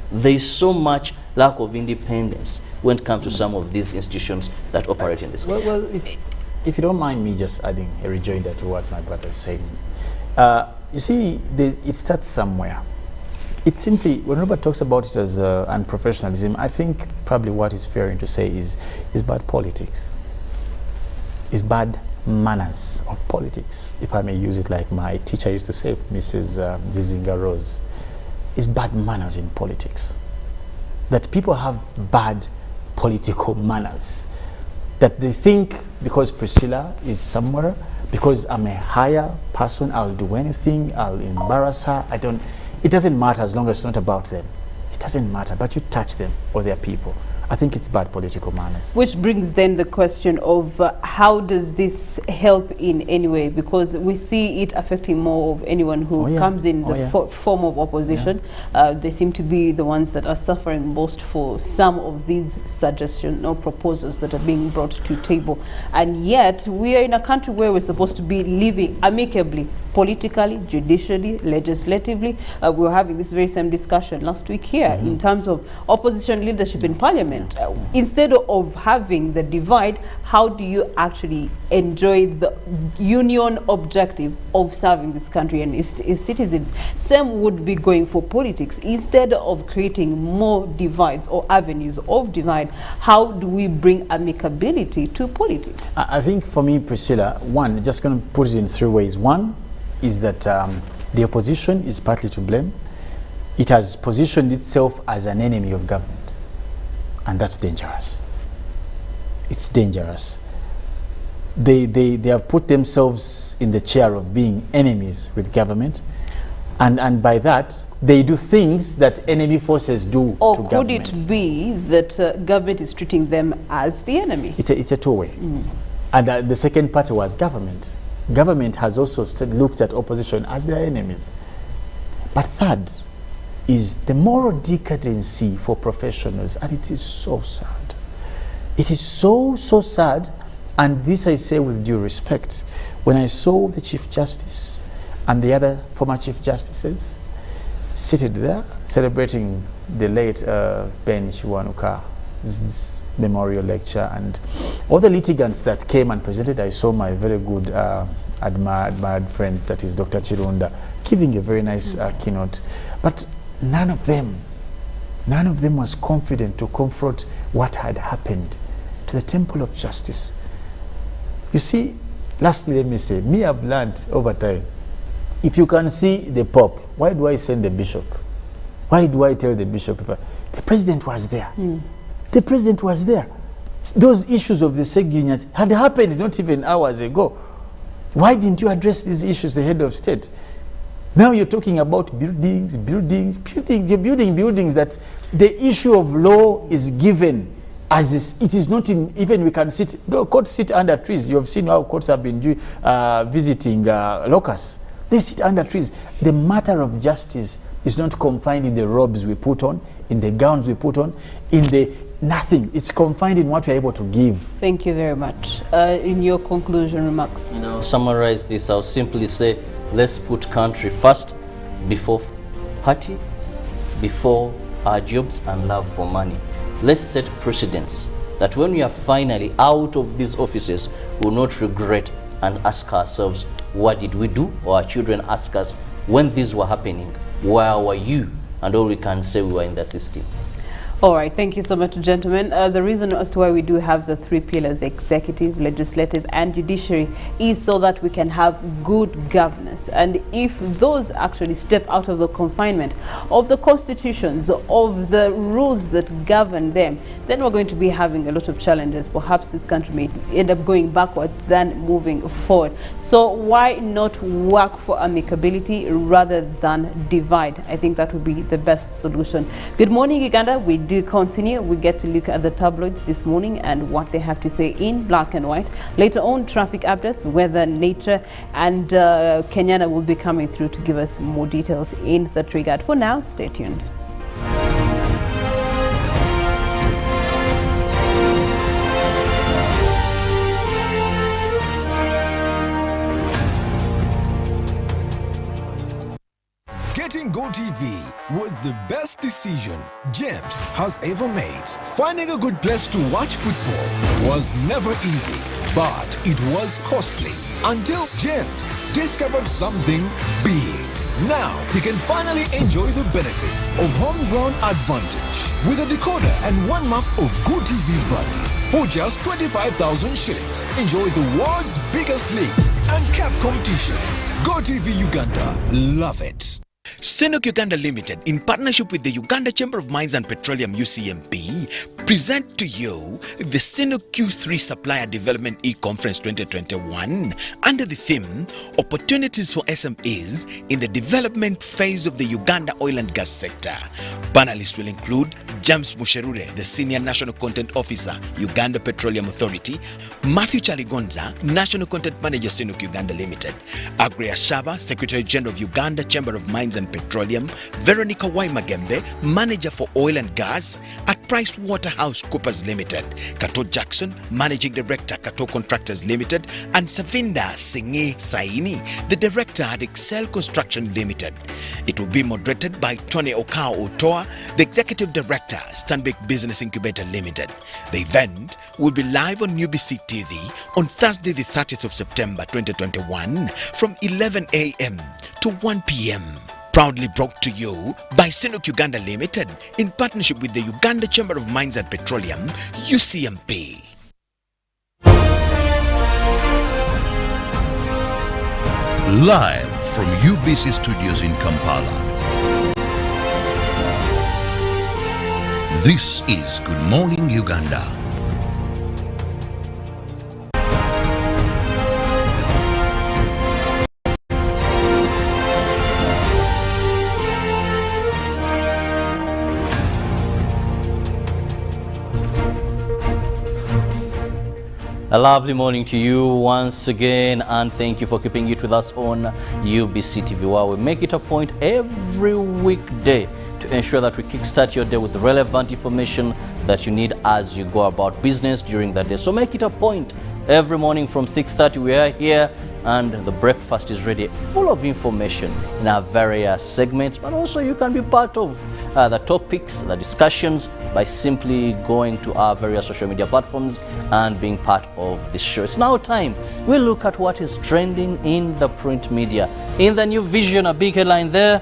There is so much lack of independence when it comes to some of these institutions that operate in this country. Well, if you don't mind me just adding a rejoinder to what my brother is saying. You see, it starts somewhere. It's simply, when Robert talks about it as unprofessionalism, I think probably what he's fearing to say is bad politics. Is bad manners of politics, if I may use it like my teacher used to say, Mrs. Zizinga Rose. Is bad manners in politics. That people have bad political manners. That they think because Priscilla is somewhere, because I'm a higher person, I'll do anything, I'll embarrass her, it doesn't matter as long as it's not about them. It doesn't matter, but you touch them or their people. I think it's bad political manners. Which brings then the question of how does this help in any way? Because we see it affecting more of anyone who comes in the form of opposition. They seem to be the ones that are suffering most for some of these suggestions or proposals that are being brought to table. And yet we are in a country where we're supposed to be living amicably, politically, judicially, legislatively. We were having this very same discussion last week here in terms of opposition leadership in parliament. Instead of having the divide, how do you actually enjoy the union objective of serving this country and its citizens? Same would be going for politics. Instead of creating more divides or avenues of divide, how do we bring amicability to politics? I think for me, Priscilla, one, just going to put it in three ways. One is that the opposition is partly to blame. It has positioned itself as an enemy of government. And that's dangerous. It's dangerous. They have put themselves in the chair of being enemies with government, and by that they do things that enemy forces do or to Or government. could it be that government is treating them as the enemy? It's a two-way. And the second part was government. Government has also looked at opposition as their enemies. But third, is the moral decadency for professionals, and it is so sad. It is so sad, and this I say with due respect. When I saw the Chief Justice and the other former Chief Justices seated there celebrating the late Ben Chiwanuka's memorial lecture, and all the litigants that came and presented, I saw my very good admired friend, that is Dr. Chirunda, giving a very nice keynote, but none of them was confident to confront what had happened to the Temple of Justice. You see, lastly, let me say, me, I've learned over time, if you can see the Pope, why do I send the bishop? Why do I tell the bishop? The president was there. The president was there. Those issues of the Seguignat had happened not even hours ago. Why didn't you address these issues, the head of state? Now you're talking about buildings. You're building buildings that the issue of law is given as it is not in, even we can sit, the courts sit under trees. You have seen how courts have been visiting locusts. They sit under trees. The matter of justice is not confined in the robes we put on, in the gowns we put on, in the nothing. It's confined in what we're able to give. Thank you very much. In your conclusion remarks. Summarize this, I'll simply say, let's put country first before party, before our jobs and love for money. Let's set precedents that when we are finally out of these offices, we will not regret and ask ourselves, what did we do? Or our children ask us, when these were happening, where were you? And all we can say, we were in the system. All right, thank you so much, gentlemen. The reason as to why we do have the three pillars, executive, legislative, and judiciary, is so that we can have good governance. And if those actually step out of the confinement of the constitutions, of the rules that govern them, then we're going to be having a lot of challenges. Perhaps this country may end up going backwards than moving forward. So why not work for amicability rather than divide? I think that would be the best solution. Good morning, Uganda. We do continue. We get to look at the tabloids this morning and what they have to say in black and white. Later on, traffic updates, weather, nature, and Kenyana will be coming through to give us more details in that regard. For now, stay tuned. Getting GoTV was the best decision James has ever made. Finding a good place to watch football was never easy, but it was costly until James discovered something big. Now he can finally enjoy the benefits of homegrown advantage with a decoder and 1 month of GoTV value. For just 25,000 shillings, enjoy the world's biggest leagues and cap competitions. GoTV Uganda, love it. Sinuk Uganda Limited, in partnership with the Uganda Chamber of Mines and Petroleum UCMP, present to you the Sinuk Q3 Supplier Development E-Conference 2021 under the theme Opportunities for SMEs in the Development Phase of the Uganda Oil and Gas Sector. Panelists will include James Musherure, the Senior National Content Officer, Uganda Petroleum Authority, Matthew Chaligonza, National Content Manager, Sinuk Uganda Limited, Agria Shaba, Secretary General of Uganda Chamber of Mines and Petroleum, Veronica Waimagembe, Manager for Oil and Gas at PricewaterhouseCoopers Limited, Kato Jackson, Managing Director, Kato Contractors Limited, and Savinda Singhe Saini, the Director at Excel Construction Limited. It will be moderated by Tony Okao Otoa, the Executive Director, Stanbic Business Incubator Limited. The event will be live on UBC TV on Thursday, the 30th of September 2021 from 11 a.m. to 1 p.m. Proudly brought to you by Sinuk Uganda Limited in partnership with the Uganda Chamber of Mines and Petroleum, UCMP. Live from UBC Studios in Kampala. This is Good Morning Uganda. A lovely morning to you once again, and thank you for keeping it with us on UBC TV, where we make it a point every weekday ensure that we kickstart your day with relevant information that you need as you go about business during the day. So make it a point. Every morning from 6:30 we are here and the breakfast is ready, full of information in our various segments, but also you can be part of the topics, the discussions by simply going to our various social media platforms and being part of the show. It's now time we look at what is trending in the print media. In the New Vision, a big headline there,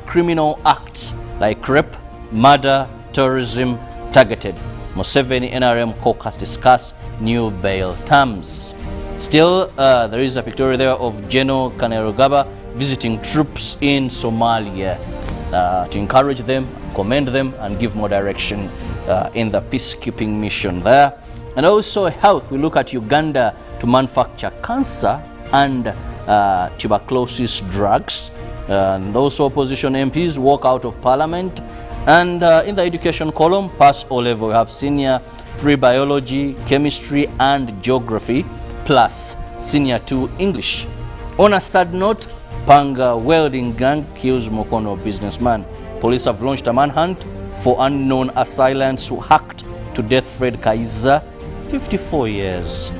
criminal acts like rape, murder, terrorism targeted. Museveni NRM caucus discuss new bail terms. Still, there is a picture there of General Kainerugaba visiting troops in Somalia to encourage them, commend them, and give more direction in the peacekeeping mission there. And also health, we look at Uganda to manufacture cancer and tuberculosis drugs. And also opposition MPs walk out of parliament. And in the education column, past O-level, we have senior 3 biology, chemistry, and geography, plus senior 2 English. On a sad note, Panga welding gang kills Mukono businessman. Police have launched a manhunt for unknown assailants who hacked to death Fred Kaiza, 54 years.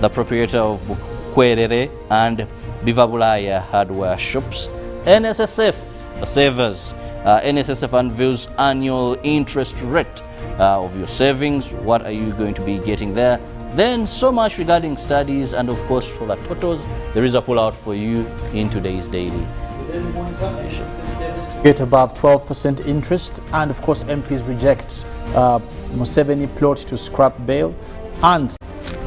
The proprietor of Bukwerere and Bivabulaya hardware shops. NSSF, the savers. NSSF unveils annual interest rate of your savings. What are you going to be getting there? Then so much regarding studies, and of course for the totals, there is a pullout for you in today's daily. Get above 12% interest, and of course MPs reject Museveni plot to scrap bail, and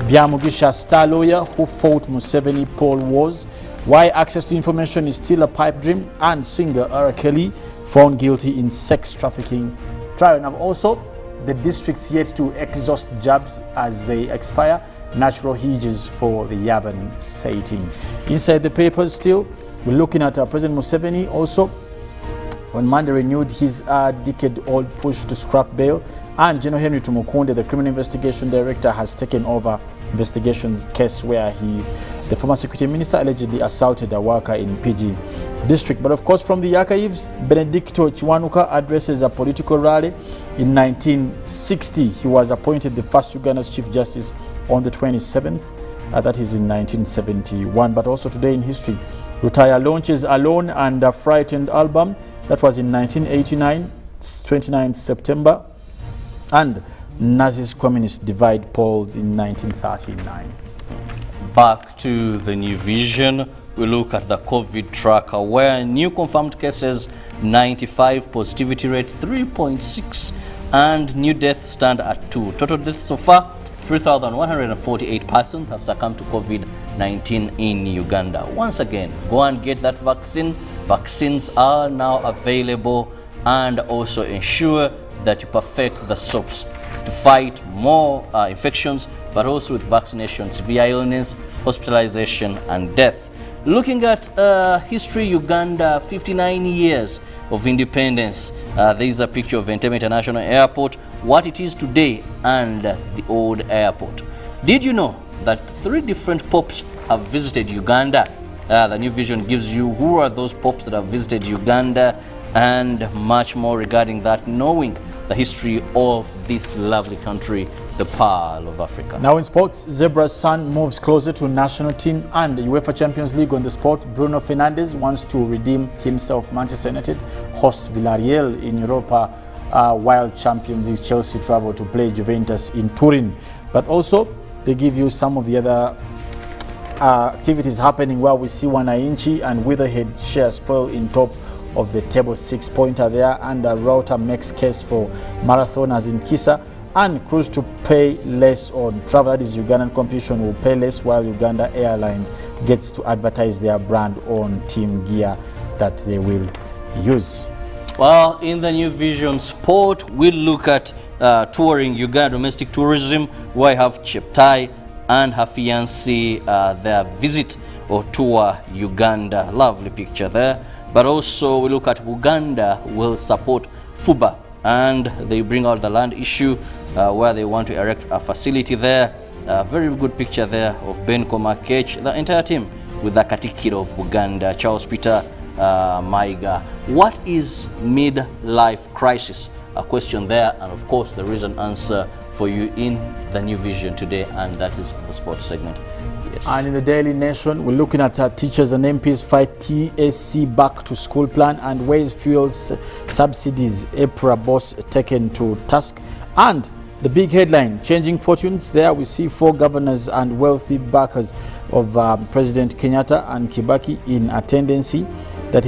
Byamugisha star lawyer who fought Museveni poll wars, why access to information is still a pipe dream, and singer R. Kelly found guilty in sex trafficking trial. And also the districts yet to exhaust jobs as they expire, natural hedges for the Yaban sating. Inside the papers still, we're looking at President Museveni also on Monday renewed his decade-old push to scrap bail, and General Henry Tumukunde, the criminal investigation director, has taken over investigations case where the former security minister allegedly assaulted a worker in PG district. But of course, from the archives, Benedicto Chiwanuka addresses a political rally in 1960. He was appointed the first Uganda's Chief Justice on the 27th. That is in 1971. But also today in history, Rutaya launches Alone and a Frightened album. That was in 1989, 29th September. And Nazi's communist divide polls in 1939. Back to the New Vision, we look at the COVID tracker where new confirmed cases 95, positivity rate 3.6, and new deaths stand at 2. Total deaths so far, 3,148 persons have succumbed to COVID-19 in Uganda. Once again, go and get that vaccine. Vaccines are now available, and also ensure that you perfect the soaps to fight more infections, but also with vaccination, severe illness, hospitalization, and death. Looking at history, Uganda, 59 years of independence. There is a picture of Entebbe International Airport, what it is today, and the old airport. Did you know that 3 different popes have visited Uganda? The New Vision gives you who are those popes that have visited Uganda, and much more regarding that, knowing the history of this lovely country, the Pearl of Africa. Now in sports, Zebra's son moves closer to national team and the UEFA Champions League on the spot. Bruno Fernandes wants to redeem himself. Manchester United hosts Villarreal in Europa, while champions Chelsea travel to play Juventus in Turin. But also, they give you some of the other activities happening where we see Wananchi and Witherhead share spoil in top of the table 6-pointer there, and Router makes case for marathoners in Kisa, and Cruise to pay less on travel. That is, Ugandan competition will pay less, while Uganda Airlines gets to advertise their brand on team gear that they will use. Well, in the New Vision Sport, we look at touring Uganda, domestic tourism, where I have Cheptai and her fiancé, their visit or tour Uganda. Lovely picture there. But also we look at Uganda will support FUBA, and they bring out the land issue where they want to erect a facility there. Very good picture there of Ben Komakech, the entire team with the Katikiro of Uganda, Charles Peter Maiga. What is midlife crisis? A question there, and of course there is an answer for you in the New Vision today, and that is the sports segment. Yes. And in the Daily Nation, we're looking at teachers and MPs fight TSC back to school plan and ways fuels subsidies. EPRA boss taken to task. And the big headline, changing fortunes. There we see 4 governors and wealthy backers of President Kenyatta and Kibaki in attendance. That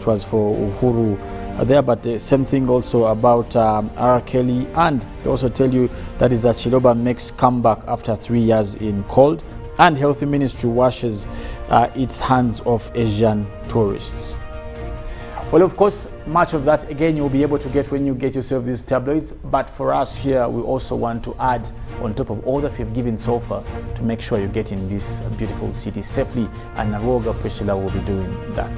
was for Uhuru there, but the same thing also about R. Kelly, and they also tell you that is Chiloba makes comeback after 3 years in cold, and Health Ministry washes its hands off Asian tourists. Well, of course, much of that, again, you'll be able to get when you get yourself these tabloids. But for us here, we also want to add, on top of all that we've given so far, to make sure you get in this beautiful city safely. And Nalwoga Priscilla will be doing that.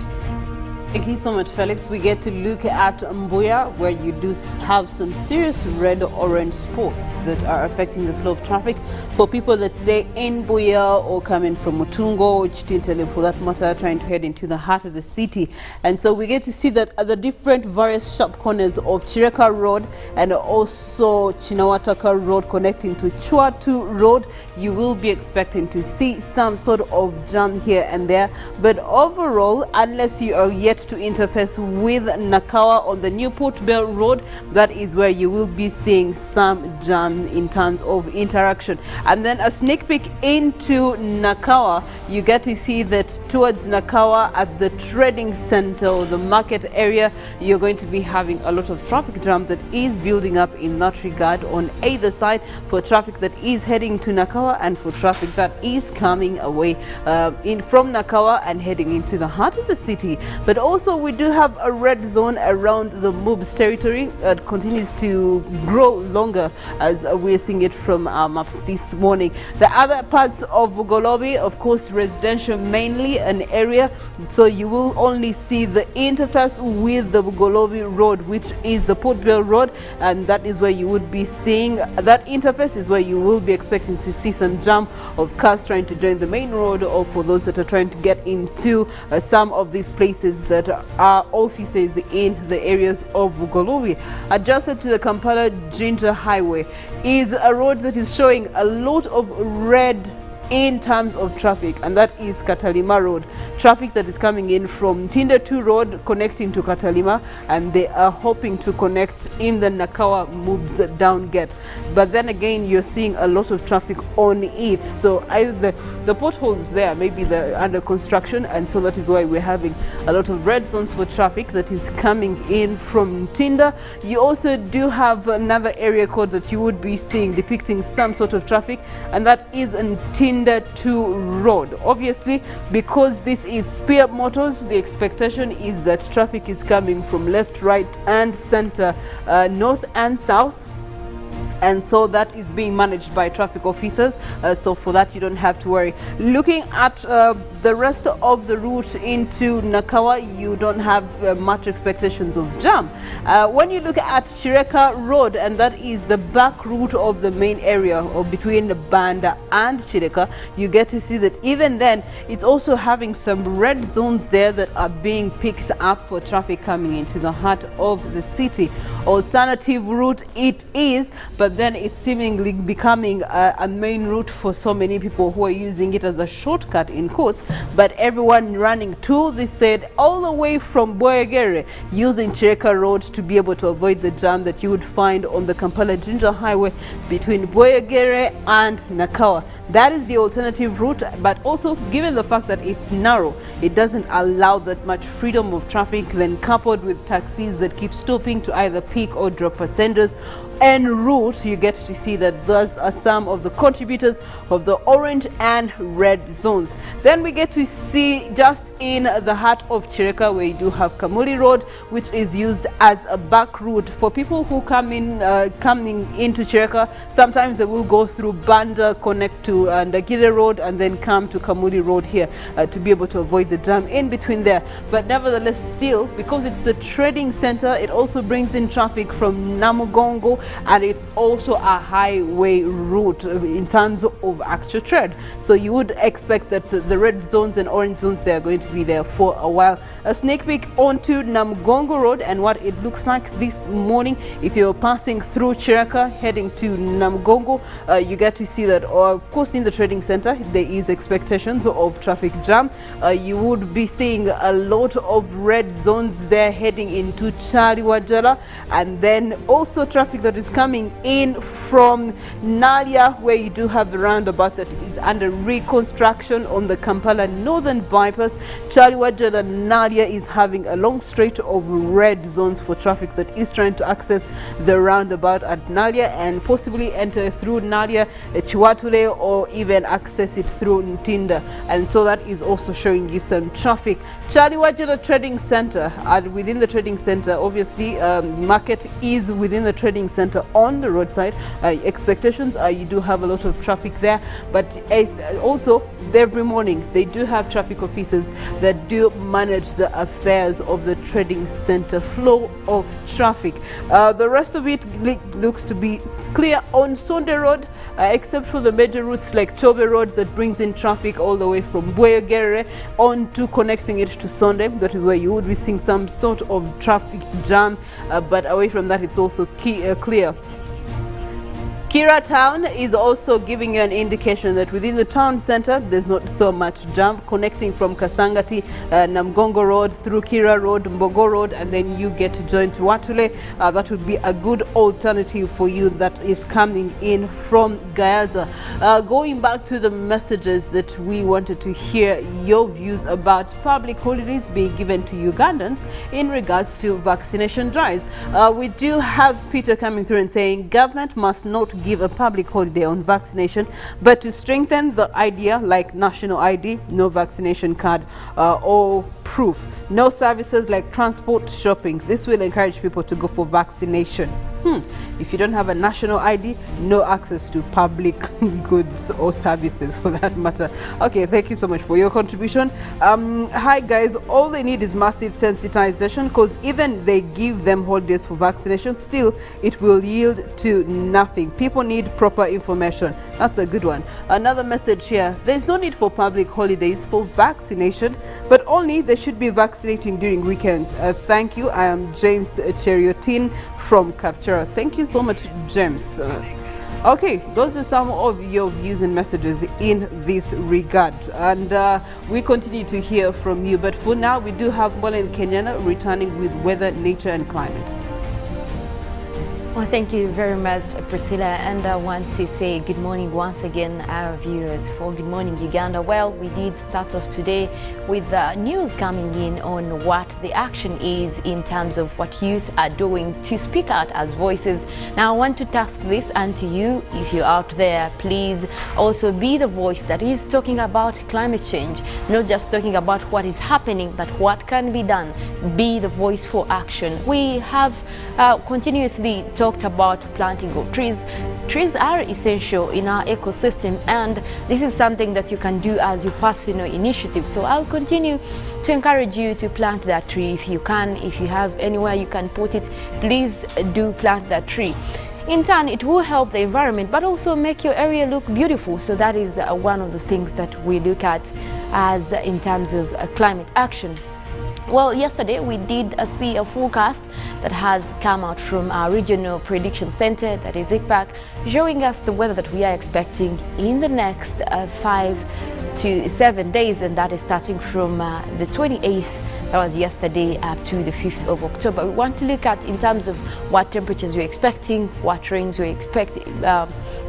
Thank you so much, Felix. We get to look at Mbuya, where you do have some serious red-orange spots that are affecting the flow of traffic for people that stay in Mbuya or coming from Mutungo or Chitintele, for that matter, trying to head into the heart of the city. And so we get to see that at the different various sharp corners of Chireka Road and also Chinawataka Road connecting to Chuatu Road, you will be expecting to see some sort of jam here and there. But overall, unless you are yet to interface with Nakawa on the new Port Bell Road, that is where you will be seeing some jam in terms of interaction. And then a sneak peek into Nakawa, you get to see that towards Nakawa at the trading center or the market area, you're going to be having a lot of traffic jam that is building up in that regard on either side, for traffic that is heading to Nakawa and for traffic that is coming away from Nakawa and heading into the heart of the city. But also we do have a red zone around the Moobs territory that continues to grow longer as we're seeing it from our maps this morning. The other parts of Bugolobi, of course, residential mainly an area, so you will only see the interface with the Bugolobi Road, which is the Port Bell Road, and that is where you would be seeing that interface is where you will be expecting to see some jam of cars trying to join the main road, or for those that are trying to get into some of these places that are offices in the areas of Bugolobi. Adjacent to the Kampala-Jinja Highway is a road that is showing a lot of red in terms of traffic, and that is Katalima Road. Traffic that is coming in from Tinda 2 Road connecting to Katalima, and they are hoping to connect in the Nakawa Moobs down gate. But then again, you're seeing a lot of traffic on it, so either the potholes there, maybe they're under construction, and so that is why we're having a lot of red zones for traffic that is coming in from Tinda. You also do have another area code that you would be seeing depicting some sort of traffic, and that is in Tinda 2 Road. Obviously, because this is Spear Motors, the expectation is that traffic is coming from left, right and center, north and south. And so that is being managed by traffic officers, so for that you don't have to worry. Looking at the rest of the route into Nakawa, you don't have much expectations of jam. When you look at Chireka Road, and that is the back route of the main area, or between Banda and Chireka, you get to see that even then it's also having some red zones there that are being picked up for traffic coming into the heart of the city. Alternative route it is, but then it's seemingly becoming a main route for so many people who are using it as a shortcut in quotes, but everyone running to this side all the way from Boyagere using Chireka Road to be able to avoid the jam that you would find on the Kampala-Jinja Highway between Boyagere and Nakawa. That is the alternative route, but also given the fact that it's narrow, it doesn't allow that much freedom of traffic, then coupled with taxis that keep stopping to either pick or drop passengers en route, you get to see that those are some of the contributors of the orange and red zones. Then we get to see just in the heart of Chireka, where you do have Kamuli Road, which is used as a back route for people who coming into Chireka. Sometimes they will go through Banda, connect to Ndagire Road, and then come to Kamuli Road here to be able to avoid the jam in between there. But nevertheless, still, because it's a trading center, it also brings in traffic from Namugongo and it's also a highway route in terms of actual trade. So you would expect that the red zones and orange zones, they are going to be there for a while. A sneak peek onto Namgongo Road and what it looks like this morning. If you're passing through Chiraka heading to Namgongo, you get to see that, of course, in the trading center there is expectations of traffic jam. You would be seeing a lot of red zones there heading into Chaliwajala, and then also traffic that is coming in from Nalia, where you do have the roundabout that is under reconstruction on the Kampala Northern Bypass. Chaliwajala Nalia is having a long stretch of red zones for traffic that is trying to access the roundabout at Nalia and possibly enter through Nalia, Chiwatule, or even access it through Ntinda. And so that is also showing you some traffic. Chaliwajala Trading Center, and within the trading center, obviously market is within the trading center on the roadside. Expectations are you do have a lot of traffic there, but also every morning they do have traffic officers that do manage the affairs of the trading center flow of traffic. The rest of it looks to be clear on Sonde Road, except for the major routes like Chobe Road that brings in traffic all the way from Bweyogere on to connecting it to Sonde. That is where you would be seeing some sort of traffic jam, but away from that it's also clear. Kira Town is also giving you an indication that within the town center there's not so much jam, connecting from Kasangati, Namgongo Road through Kira Road, Mbogo Road, and then you get to join Watule. That would be a good alternative for you that is coming in from Gayaza. Going back to the messages that we wanted to hear your views about public holidays being given to Ugandans in regards to vaccination drives. We do have Peter coming through and saying government must not give a public holiday on vaccination, but to strengthen the idea like national ID, no vaccination card or proof, no services like transport, shopping. This will encourage people to go for vaccination. If you don't have a national ID, no access to public goods or services for that matter. Okay, thank you so much for your contribution. Hi guys, all they need is massive sensitization, because even they give them holidays for vaccination, still it will yield to nothing. People need proper information. That's a good one. Another message here, there's no need for public holidays for vaccination, but only they should be vaccinating during weekends. Thank you. I am James Cheriotin from Capture. Thank you so much, James. Okay, those are some of your views and messages in this regard, and we continue to hear from you. But for now, we do have Molen Kenyana returning with weather, nature and climate. Well, thank you very much, Priscilla, and I want to say good morning once again, our viewers, for Good Morning Uganda. Well, we did start off today with news coming in on what the action is in terms of what youth are doing to speak out as voices. Now, I want to task this unto you. If you're out there, please also be the voice that is talking about climate change, not just talking about what is happening, but what can be done. Be the voice for action. We have continuously talked about planting of trees. Trees are essential in our ecosystem, and this is something that you can do as your personal initiative. So I'll continue to encourage you to plant that tree if you can. If you have anywhere you can put it, please do plant that tree. In turn, it will help the environment, but also make your area look beautiful. So that is one of the things that we look at as in terms of climate action. Well, yesterday we did see a forecast that has come out from our regional prediction center, that is ICPAC, showing us the weather that we are expecting in the next 5 to 7 days, and that is starting from the 28th, that was yesterday, up to the 5th of October. We want to look at in terms of what temperatures we're expecting, what rains we're expecting,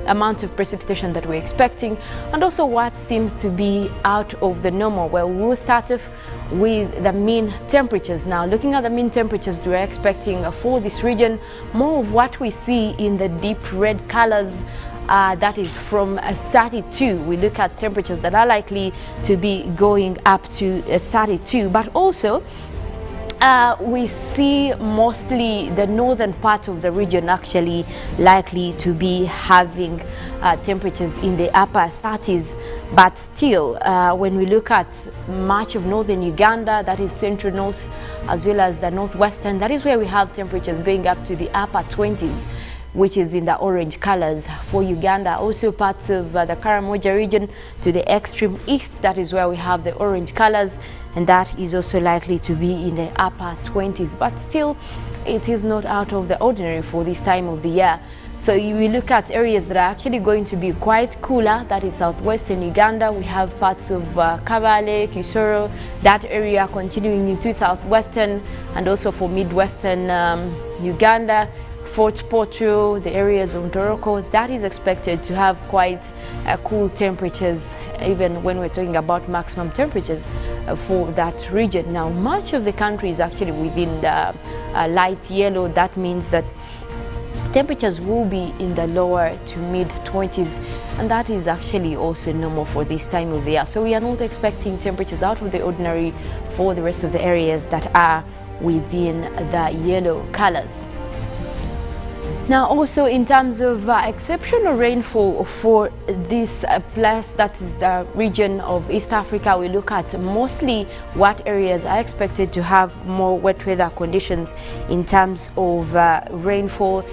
amount of precipitation that we're expecting, and also what seems to be out of the normal. Well, we'll start off with the mean temperatures. Now, looking at the mean temperatures we're expecting for this region, more of what we see in the deep red colors, that is from 32. We look at temperatures that are likely to be going up to 32, but also we see mostly the northern part of the region actually likely to be having temperatures in the upper 30s. But still, when we look at much of northern Uganda, that is central north, as well as the northwestern, that is where we have temperatures going up to the upper 20s. which is in the orange colors for Uganda. Also parts of the Karamoja region to the extreme east, that is where we have the orange colors, and that is also likely to be in the upper 20s. But still, it is not out of the ordinary for this time of the year. So you will look at areas that are actually going to be quite cooler. That is southwestern Uganda. We have parts of Kabale, Kisoro, that area continuing into southwestern, and also for midwestern Uganda, Fort Portal, the areas of Ntoroko, that is expected to have quite cool temperatures, even when we're talking about maximum temperatures for that region. Now, much of the country is actually within the light yellow. That means that temperatures will be in the lower to mid 20s, and that is actually also normal for this time of the year. So we are not expecting temperatures out of the ordinary for the rest of the areas that are within the yellow colors. Now, also in terms of exceptional rainfall for this place, that is the region of East Africa, we look at mostly what areas are expected to have more wet weather conditions in terms of rainfall.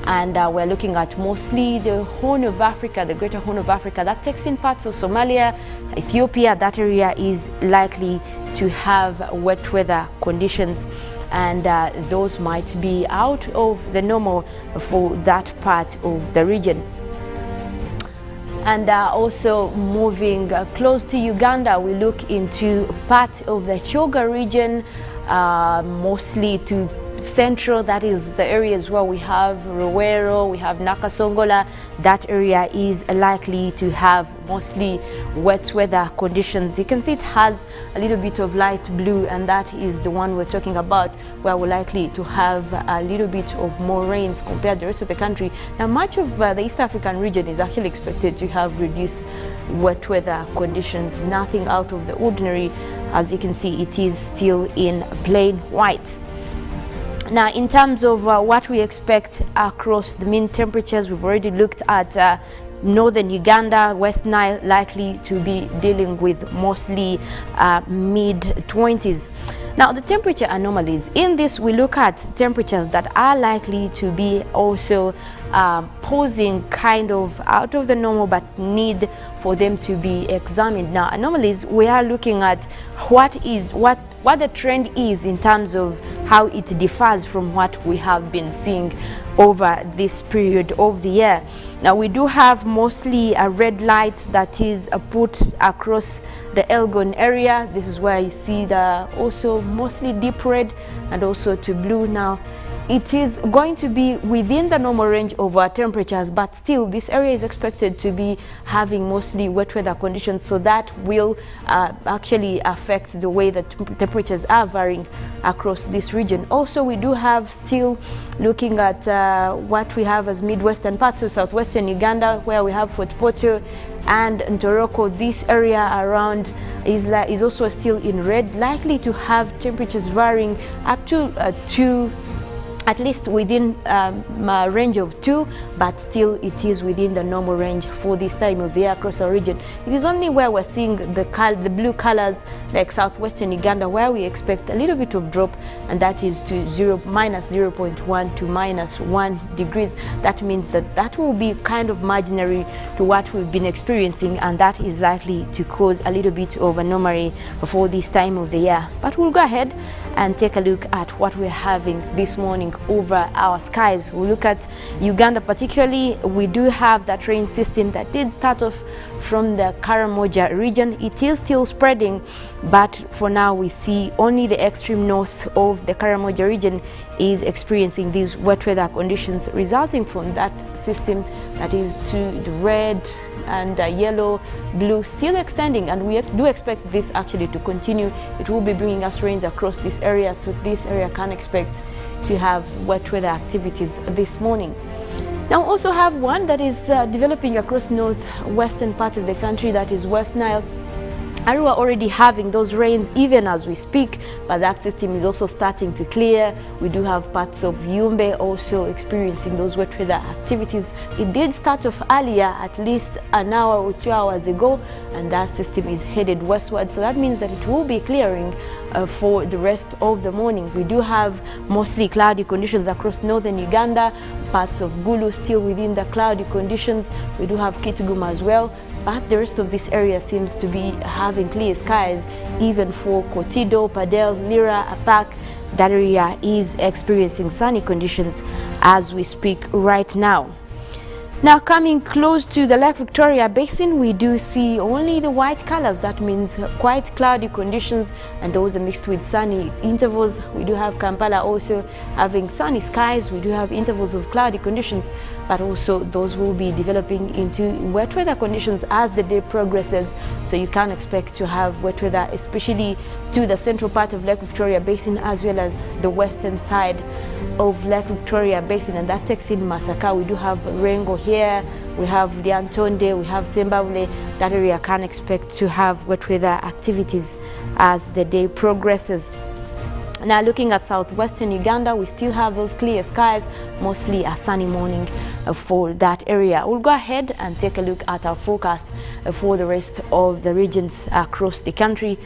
And we're looking at mostly the Horn of Africa, the Greater Horn of Africa. That takes in parts of Somalia, Ethiopia. That area is likely to have wet weather conditions, and those might be out of the normal for that part of the region. And also moving close to Uganda, we look into part of the Choga region, mostly to central, that is the areas where we have Rowero, we have Nakasongola. That area is likely to have mostly wet weather conditions. You can see it has a little bit of light blue, and that is the one we're talking about, where we're likely to have a little bit of more rains compared to the rest of the country. Now, much of the East African region is actually expected to have reduced wet weather conditions, nothing out of the ordinary. As you can see, it is still in plain white. Now, in terms of what we expect across the mean temperatures, we've already looked at northern Uganda, West Nile, likely to be dealing with mostly mid-20s. Now, the temperature anomalies. In this, we look at temperatures that are likely to be also posing kind of out of the normal, but need for them to be examined. Now, anomalies, we are looking at what the trend is in terms of how it differs from what we have been seeing over this period of the year. Now, we do have mostly a red light that is put across the Elgon area. This is where you see the also mostly deep red and also to blue. Now, it is going to be within the normal range of temperatures, but still this area is expected to be having mostly wet weather conditions, so that will actually affect the way that temperatures are varying across this region. Also, we do have still looking at what we have as midwestern parts of southwestern Uganda, where we have Fort Portal and Ntoroko. This area around is also still in red, likely to have temperatures varying up to at least within a range of 2, but still it is within the normal range for this time of the year across our region. It is only where we're seeing the blue colors, like southwestern Uganda, where we expect a little bit of drop, and that is to minus 0.1 to minus 1 degrees. That means that will be kind of marginary to what we've been experiencing, and that is likely to cause a little bit of anomaly for this time of the year. But we'll go ahead and take a look at what we're having this morning over our skies. We'll look at Uganda particularly. We do have that rain system that did start off from the Karamoja region. It is still spreading, but for now we see only the extreme north of the Karamoja region is experiencing these wet weather conditions resulting from that system that is to the red and yellow, blue still extending, and we do expect this actually to continue. It will be bringing us rains across this area, so this area can expect to have wet weather activities this morning. Now, we also have one that is developing across northwestern part of the country, that is West Nile. Arua already having those rains even as we speak, but that system is also starting to clear. We do have parts of Yumbe also experiencing those wet weather activities. It did start off earlier, at least an hour or 2 hours ago, and that system is headed westward. So that means that it will be clearing for the rest of the morning. We do have mostly cloudy conditions across northern Uganda, parts of Gulu still within the cloudy conditions. We do have Kitgum as well. But the rest of this area seems to be having clear skies, even for Kotido, Padel, Lira, Apak. That area is experiencing sunny conditions as we speak right now. Now coming close to the Lake Victoria Basin, we do see only the white colors. That means quite cloudy conditions, and those are mixed with sunny intervals. We do have Kampala also having sunny skies. We do have intervals of cloudy conditions, but also those will be developing into wet weather conditions as the day progresses. So you can expect to have wet weather, especially to the central part of Lake Victoria Basin as well as the western side of Lake Victoria Basin, and that takes in Masaka. We do have Rengo here, we have Liantonde, we have Zimbabwe. That area can expect to have wet weather activities as the day progresses. Now looking at southwestern Uganda, we still have those clear skies, mostly a sunny morning for that area. We'll go ahead and take a look at our forecast for the rest of the regions across the country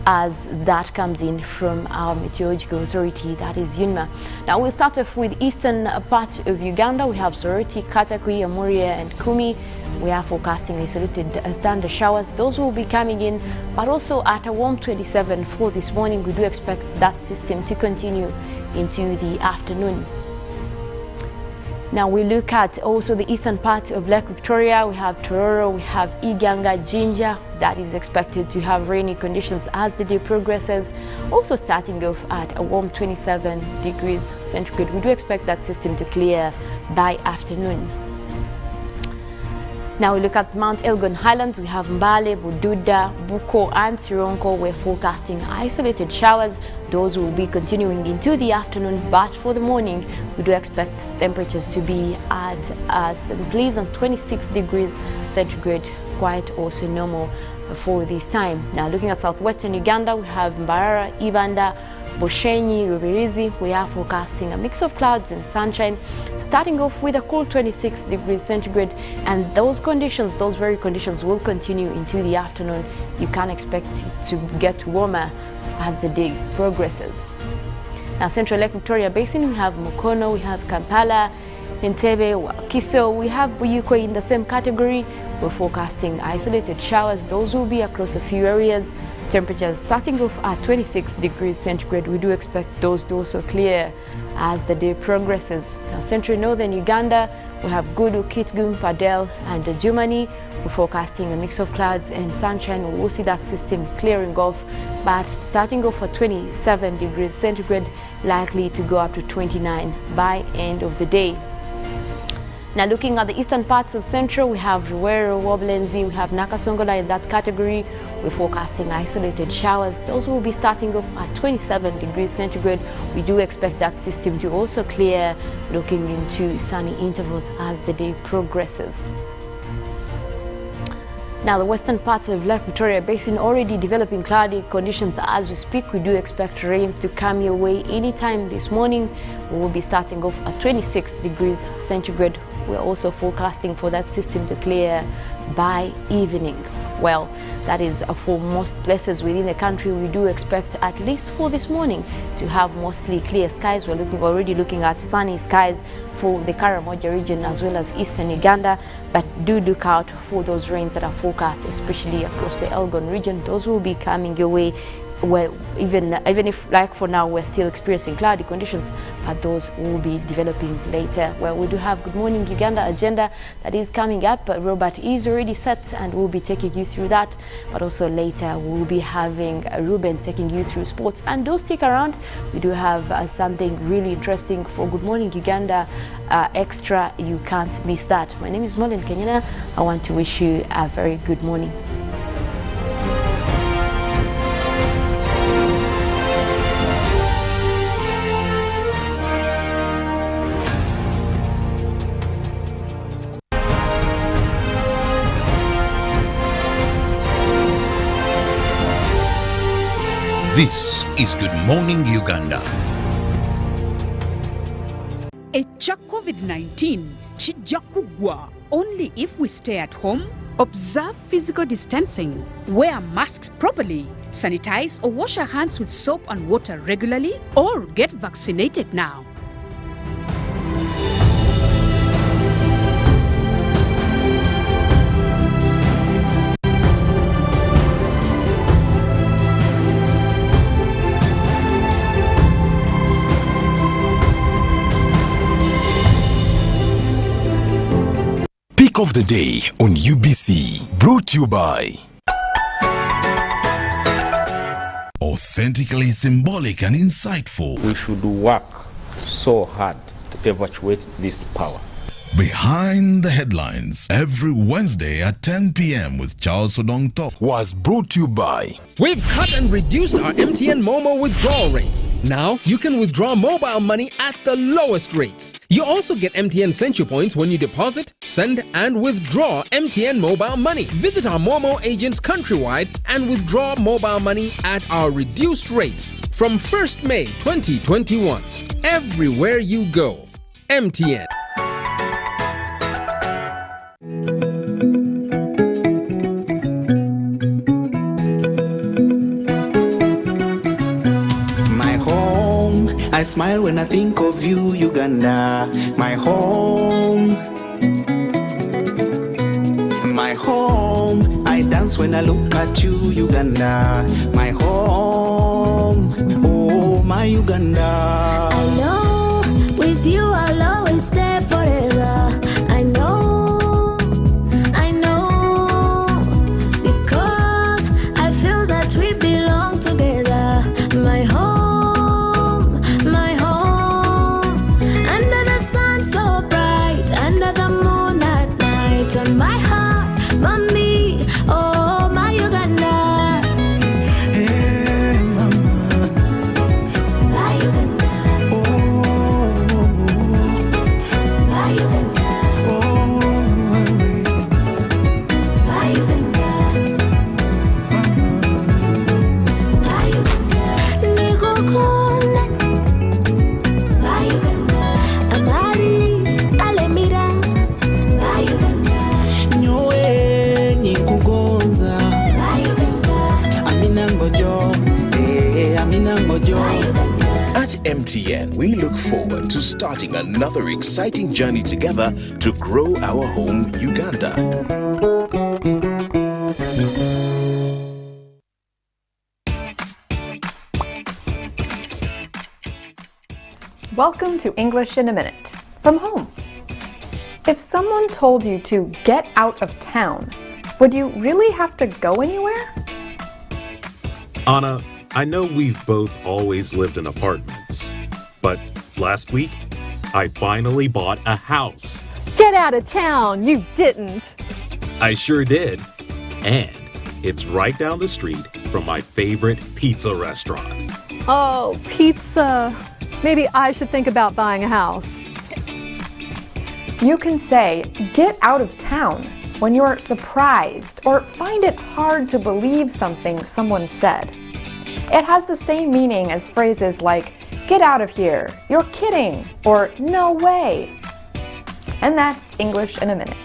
as that comes in from our meteorological authority, that is UNMA. Now we'll start off with eastern part of Uganda. We have Soroti, Katakwi, Amuria and Kumi. We are forecasting isolated thunder showers. Those will be coming in, but also at a warm 27 for this morning. We do expect that system to continue into the afternoon. Now we look at also the eastern part of Lake Victoria. We have Tororo, we have Iganga, Jinja. That is expected to have rainy conditions as the day progresses. Also starting off at a warm 27 degrees centigrade. We do expect that system to clear by afternoon. Now we look at Mount Elgon Highlands. We have Mbale, Bududa, Buko and Sironko. We're forecasting isolated showers. Those will be continuing into the afternoon, but for the morning we do expect temperatures to be at St. Pleasant 26 degrees centigrade, quite also normal for this time. Now looking at southwestern Uganda, we have Mbarara, Ibanda, Boshenyi, Rubirizi. We are forecasting a mix of clouds and sunshine, starting off with a cool 26 degrees centigrade, and those conditions, those very conditions will continue into the afternoon. You can expect it to get warmer as the day progresses. Now central Lake Victoria Basin, we have Mukono, we have Kampala, Entebbe, Kiso, we have Buyuko in the same category. We're forecasting isolated showers. Those will be across a few areas. Temperatures starting off at 26 degrees centigrade. We do expect those to also clear as the day progresses. Now central northern Uganda, we have Gudu, Kitgum, Padel and Jumani. We're forecasting a mix of clouds and sunshine. We will see that system clearing off, but starting off at 27 degrees centigrade, likely to go up to 29 by end of the day. Now looking at the eastern parts of central, we have Ruwero, Woblenzi, we have Nakasongola in that category. We're forecasting isolated showers. Those will be starting off at 27 degrees centigrade. We do expect that system to also clear, looking into sunny intervals as the day progresses. Now the western parts of Lake Victoria Basin already developing cloudy conditions as we speak. We do expect rains to come your way anytime this morning. We will be starting off at 26 degrees centigrade. We're also forecasting for that system to clear by evening. Well, that is for most places within the country. We do expect, at least for this morning, to have mostly clear skies. We're already looking at sunny skies for the Karamoja region as well as eastern Uganda, but do look out for those rains that are forecast, especially across the Elgon region. Those will be coming your way. Well, even if, like for now, we're still experiencing cloudy conditions, but those will be developing later. Well, we do have Good Morning Uganda agenda that is coming up. Robert is already set and we'll be taking you through that, but also later we'll be having Ruben taking you through sports. And do stick around, we do have something really interesting for Good Morning Uganda extra. You can't miss that. My name is Molen Kenyana. I want to wish you a very good morning. This is Good Morning Uganda. Ekya COVID-19 kijja kuggwa only if we stay at home, observe physical distancing, wear masks properly, sanitize or wash our hands with soap and water regularly, or get vaccinated now. Pick of the day on UBC, brought to you by Authentically symbolic and insightful. We should work so hard to evacuate this power. Behind the Headlines, every Wednesday at 10 p.m. with Charles Odong Top, was brought to you by. We've cut and reduced our MTN Momo withdrawal rates. Now you can withdraw mobile money at the lowest rates. You also get MTN Central Points when you deposit, send, and withdraw MTN mobile money. Visit our Momo agents countrywide and withdraw mobile money at our reduced rates from 1st May 2021. Everywhere you go, MTN. I smile when I think of you, Uganda, my home. My home, I dance when I look at you, Uganda, my home. Oh, my Uganda. I know, with you I'll always stay forever. I know, because I feel that we belong together. My home. On my heart, mommy, oh my Uganda. Hey, mama. My Uganda. Oh, my Uganda. Oh, my Uganda. My Uganda. Nigokone. My Uganda. Amari, alemira. My Uganda. At MTN, we look forward to starting another exciting journey together to grow our home, Uganda. Welcome to English in a Minute from home. If someone told you to get out of town, would you really have to go anywhere? Anna, I know we've both always lived in apartments, but last week, I finally bought a house. Get out of town, you didn't. I sure did. And it's right down the street from my favorite pizza restaurant. Oh, pizza. Maybe I should think about buying a house. You can say, get out of town, when you're surprised or find it hard to believe something someone said. It has the same meaning as phrases like, get out of here, you're kidding, or no way. And that's English in a Minute.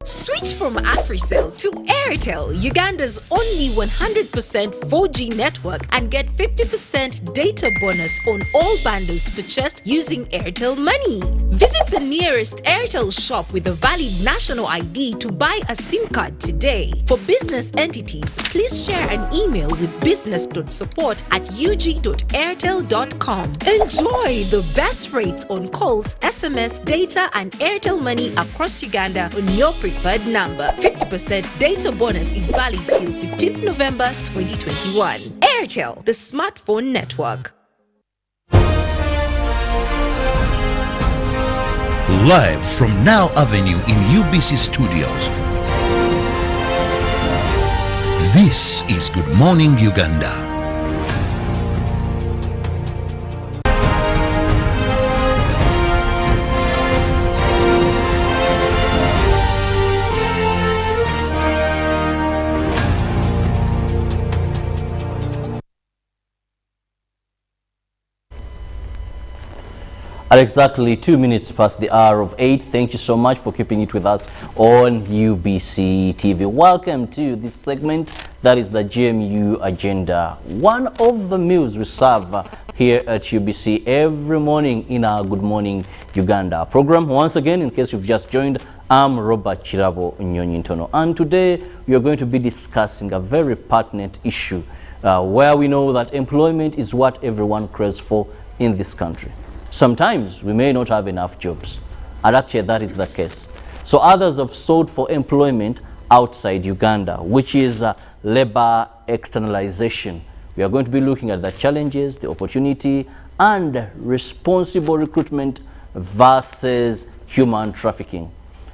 Switch from AfriCell to Airtel, Uganda's only 100% 4G network, and get 50% data bonus on all bundles purchased using Airtel Money. Visit the nearest Airtel shop with a valid national ID to buy a SIM card today. For business entities, please share an email with business.support@ug.airtel.com. Enjoy the best rates on calls, SMS, data, and Airtel Money across Uganda on your preferred number. 50% data bonus is valid till 15th November 2021. Airtel, the smartphone network. Live from Now Avenue in UBC Studios. This is Good Morning Uganda. At exactly 2 minutes past the hour of 8, thank you so much for keeping it with us on UBC TV. Welcome to this segment that is the GMU Agenda. One of the meals we serve here at UBC every morning in our Good Morning Uganda program. Once again, in case you've just joined, I'm Robert Kirabo Nyonyintono, and today we are going to be discussing a very pertinent issue where we know that employment is what everyone craves for in this country. Sometimes we may not have enough jobs, and actually that is the case. So others have sought for employment outside Uganda, which is labor externalization. We are going to be looking at the challenges, the opportunity, and responsible recruitment versus human trafficking.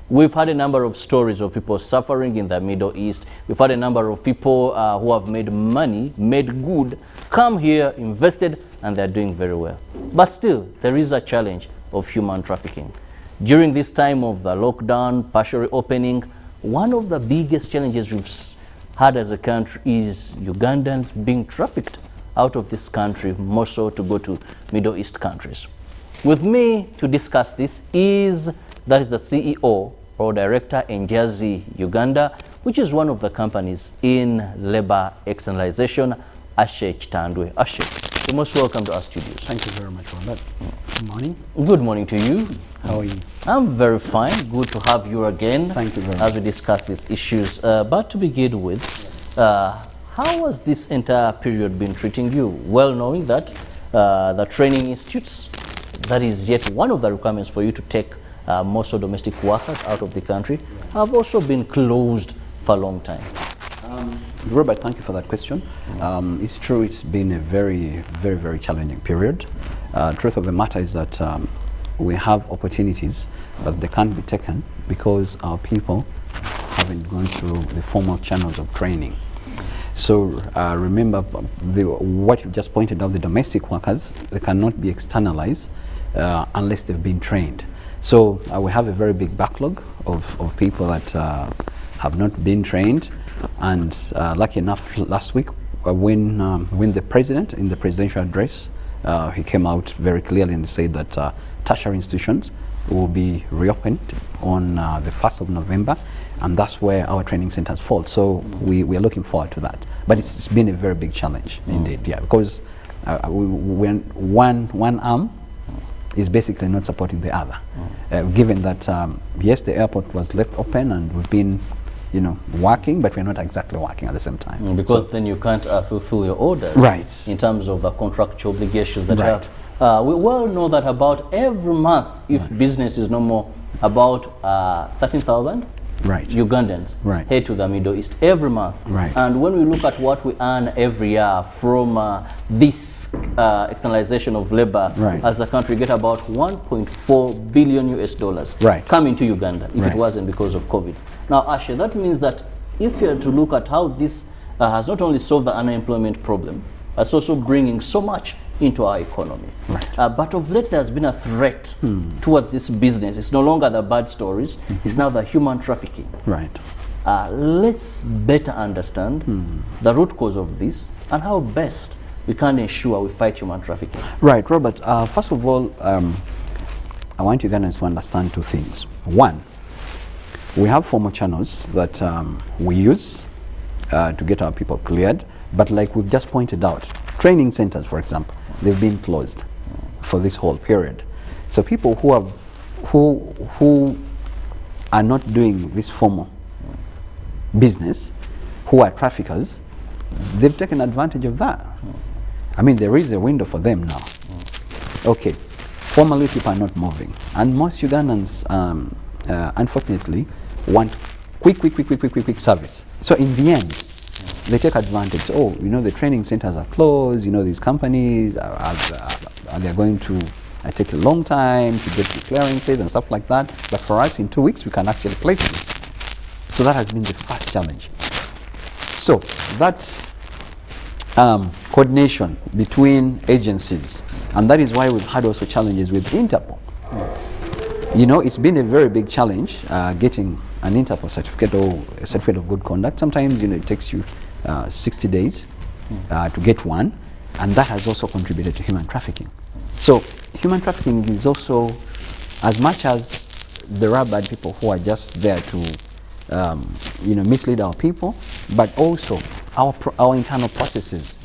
We've had a number of stories of people suffering in the Middle East. We've had a number of people who have made money, made good, come here, invested, and they're doing very well. But still, there is a challenge of human trafficking. During this time of the lockdown, partial reopening, one of the biggest challenges we've had as a country is Ugandans being trafficked out of this country, more so to go to Middle East countries. With me to discuss this is the CEO or Director Enjazi Uganda, which is one of the companies in labor externalization, Ashe Chitandwe. Ashe, you're most welcome to our studios. Thank you very much, Robert. Good morning. Good morning to you. How are you? I'm very fine. Good to have you again. Thank you very as we discuss these issues. But to begin with, how has this entire period been treating you? Well knowing that the training institutes, that is yet one of the requirements for you to take most of domestic workers out of the country, have also been closed for a long time. Robert, thank you for that question. It's true, it's been a very, very, very challenging period. Truth of the matter is that we have opportunities, but they can't be taken because our people haven't gone through the formal channels of training. So remember, what you just pointed out, the domestic workers, they cannot be externalized unless they've been trained. So we have a very big backlog of people that have not been trained. And lucky enough, last week, when the president, in the presidential address, he came out very clearly and said that tertiary institutions will be reopened on the 1st of November, and that's where our training centers fall. So we are looking forward to that. But it's been a very big challenge indeed, yeah, because when one arm is basically not supporting the other. Given that, yes, the airport was left open and we've been working, but we're not exactly working at the same time. Because then you can't fulfill your orders. Right. In terms of the contractual obligations that you have. We well know that about every month, if business is no more, about 13,000 Ugandans head to the Middle East every month. And when we look at what we earn every year from this externalization of labor as a country, we get about 1.4 billion US coming to Uganda if it wasn't because of COVID. Now, Ashe, that means that if you are to look at how this has not only solved the unemployment problem, but it's also bringing so much into our economy. But of late, there's been a threat towards this business. It's no longer the bad stories, it's now the human trafficking. Let's better understand the root cause of this and how best we can ensure we fight human trafficking. Right, Robert. First of all, I want Ugandans to understand two things. One, we have formal channels that we use to get our people cleared, but like we've just pointed out, training centers, for example, they've been closed for this whole period. So people who are not doing this formal business, who are traffickers, they've taken advantage of that. I mean, there is a window for them now. Okay, formally people are not moving, and most Ugandans, unfortunately, want quick service. So in the end, they take advantage. Oh, the training centers are closed. These companies are they're going to take a long time to get the clearances and stuff like that. But for us, in 2 weeks, we can actually place them. So that has been the first challenge. So that's coordination between agencies, and that is why we've had also challenges with Interpol. It's been a very big challenge getting an Interpol certificate or a certificate of good conduct. Sometimes it takes you 60 days to get one, and that has also contributed to human trafficking. So human trafficking is also, as much as there are bad people who are just there to mislead our people, but also our internal processes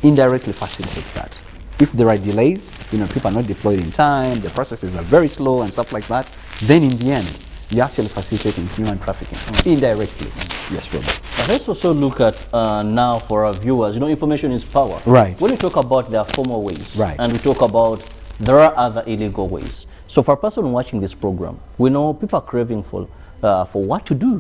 indirectly facilitate that. If there are delays, people are not deployed in time, the processes are very slow and stuff like that, then in the end, you're actually facilitating human trafficking indirectly. Yes, Robert. Let's also look at now for our viewers, information is power. Right. When we talk about their formal ways, right, and we talk about there are other illegal ways. So for a person watching this program, we know people are craving for what to do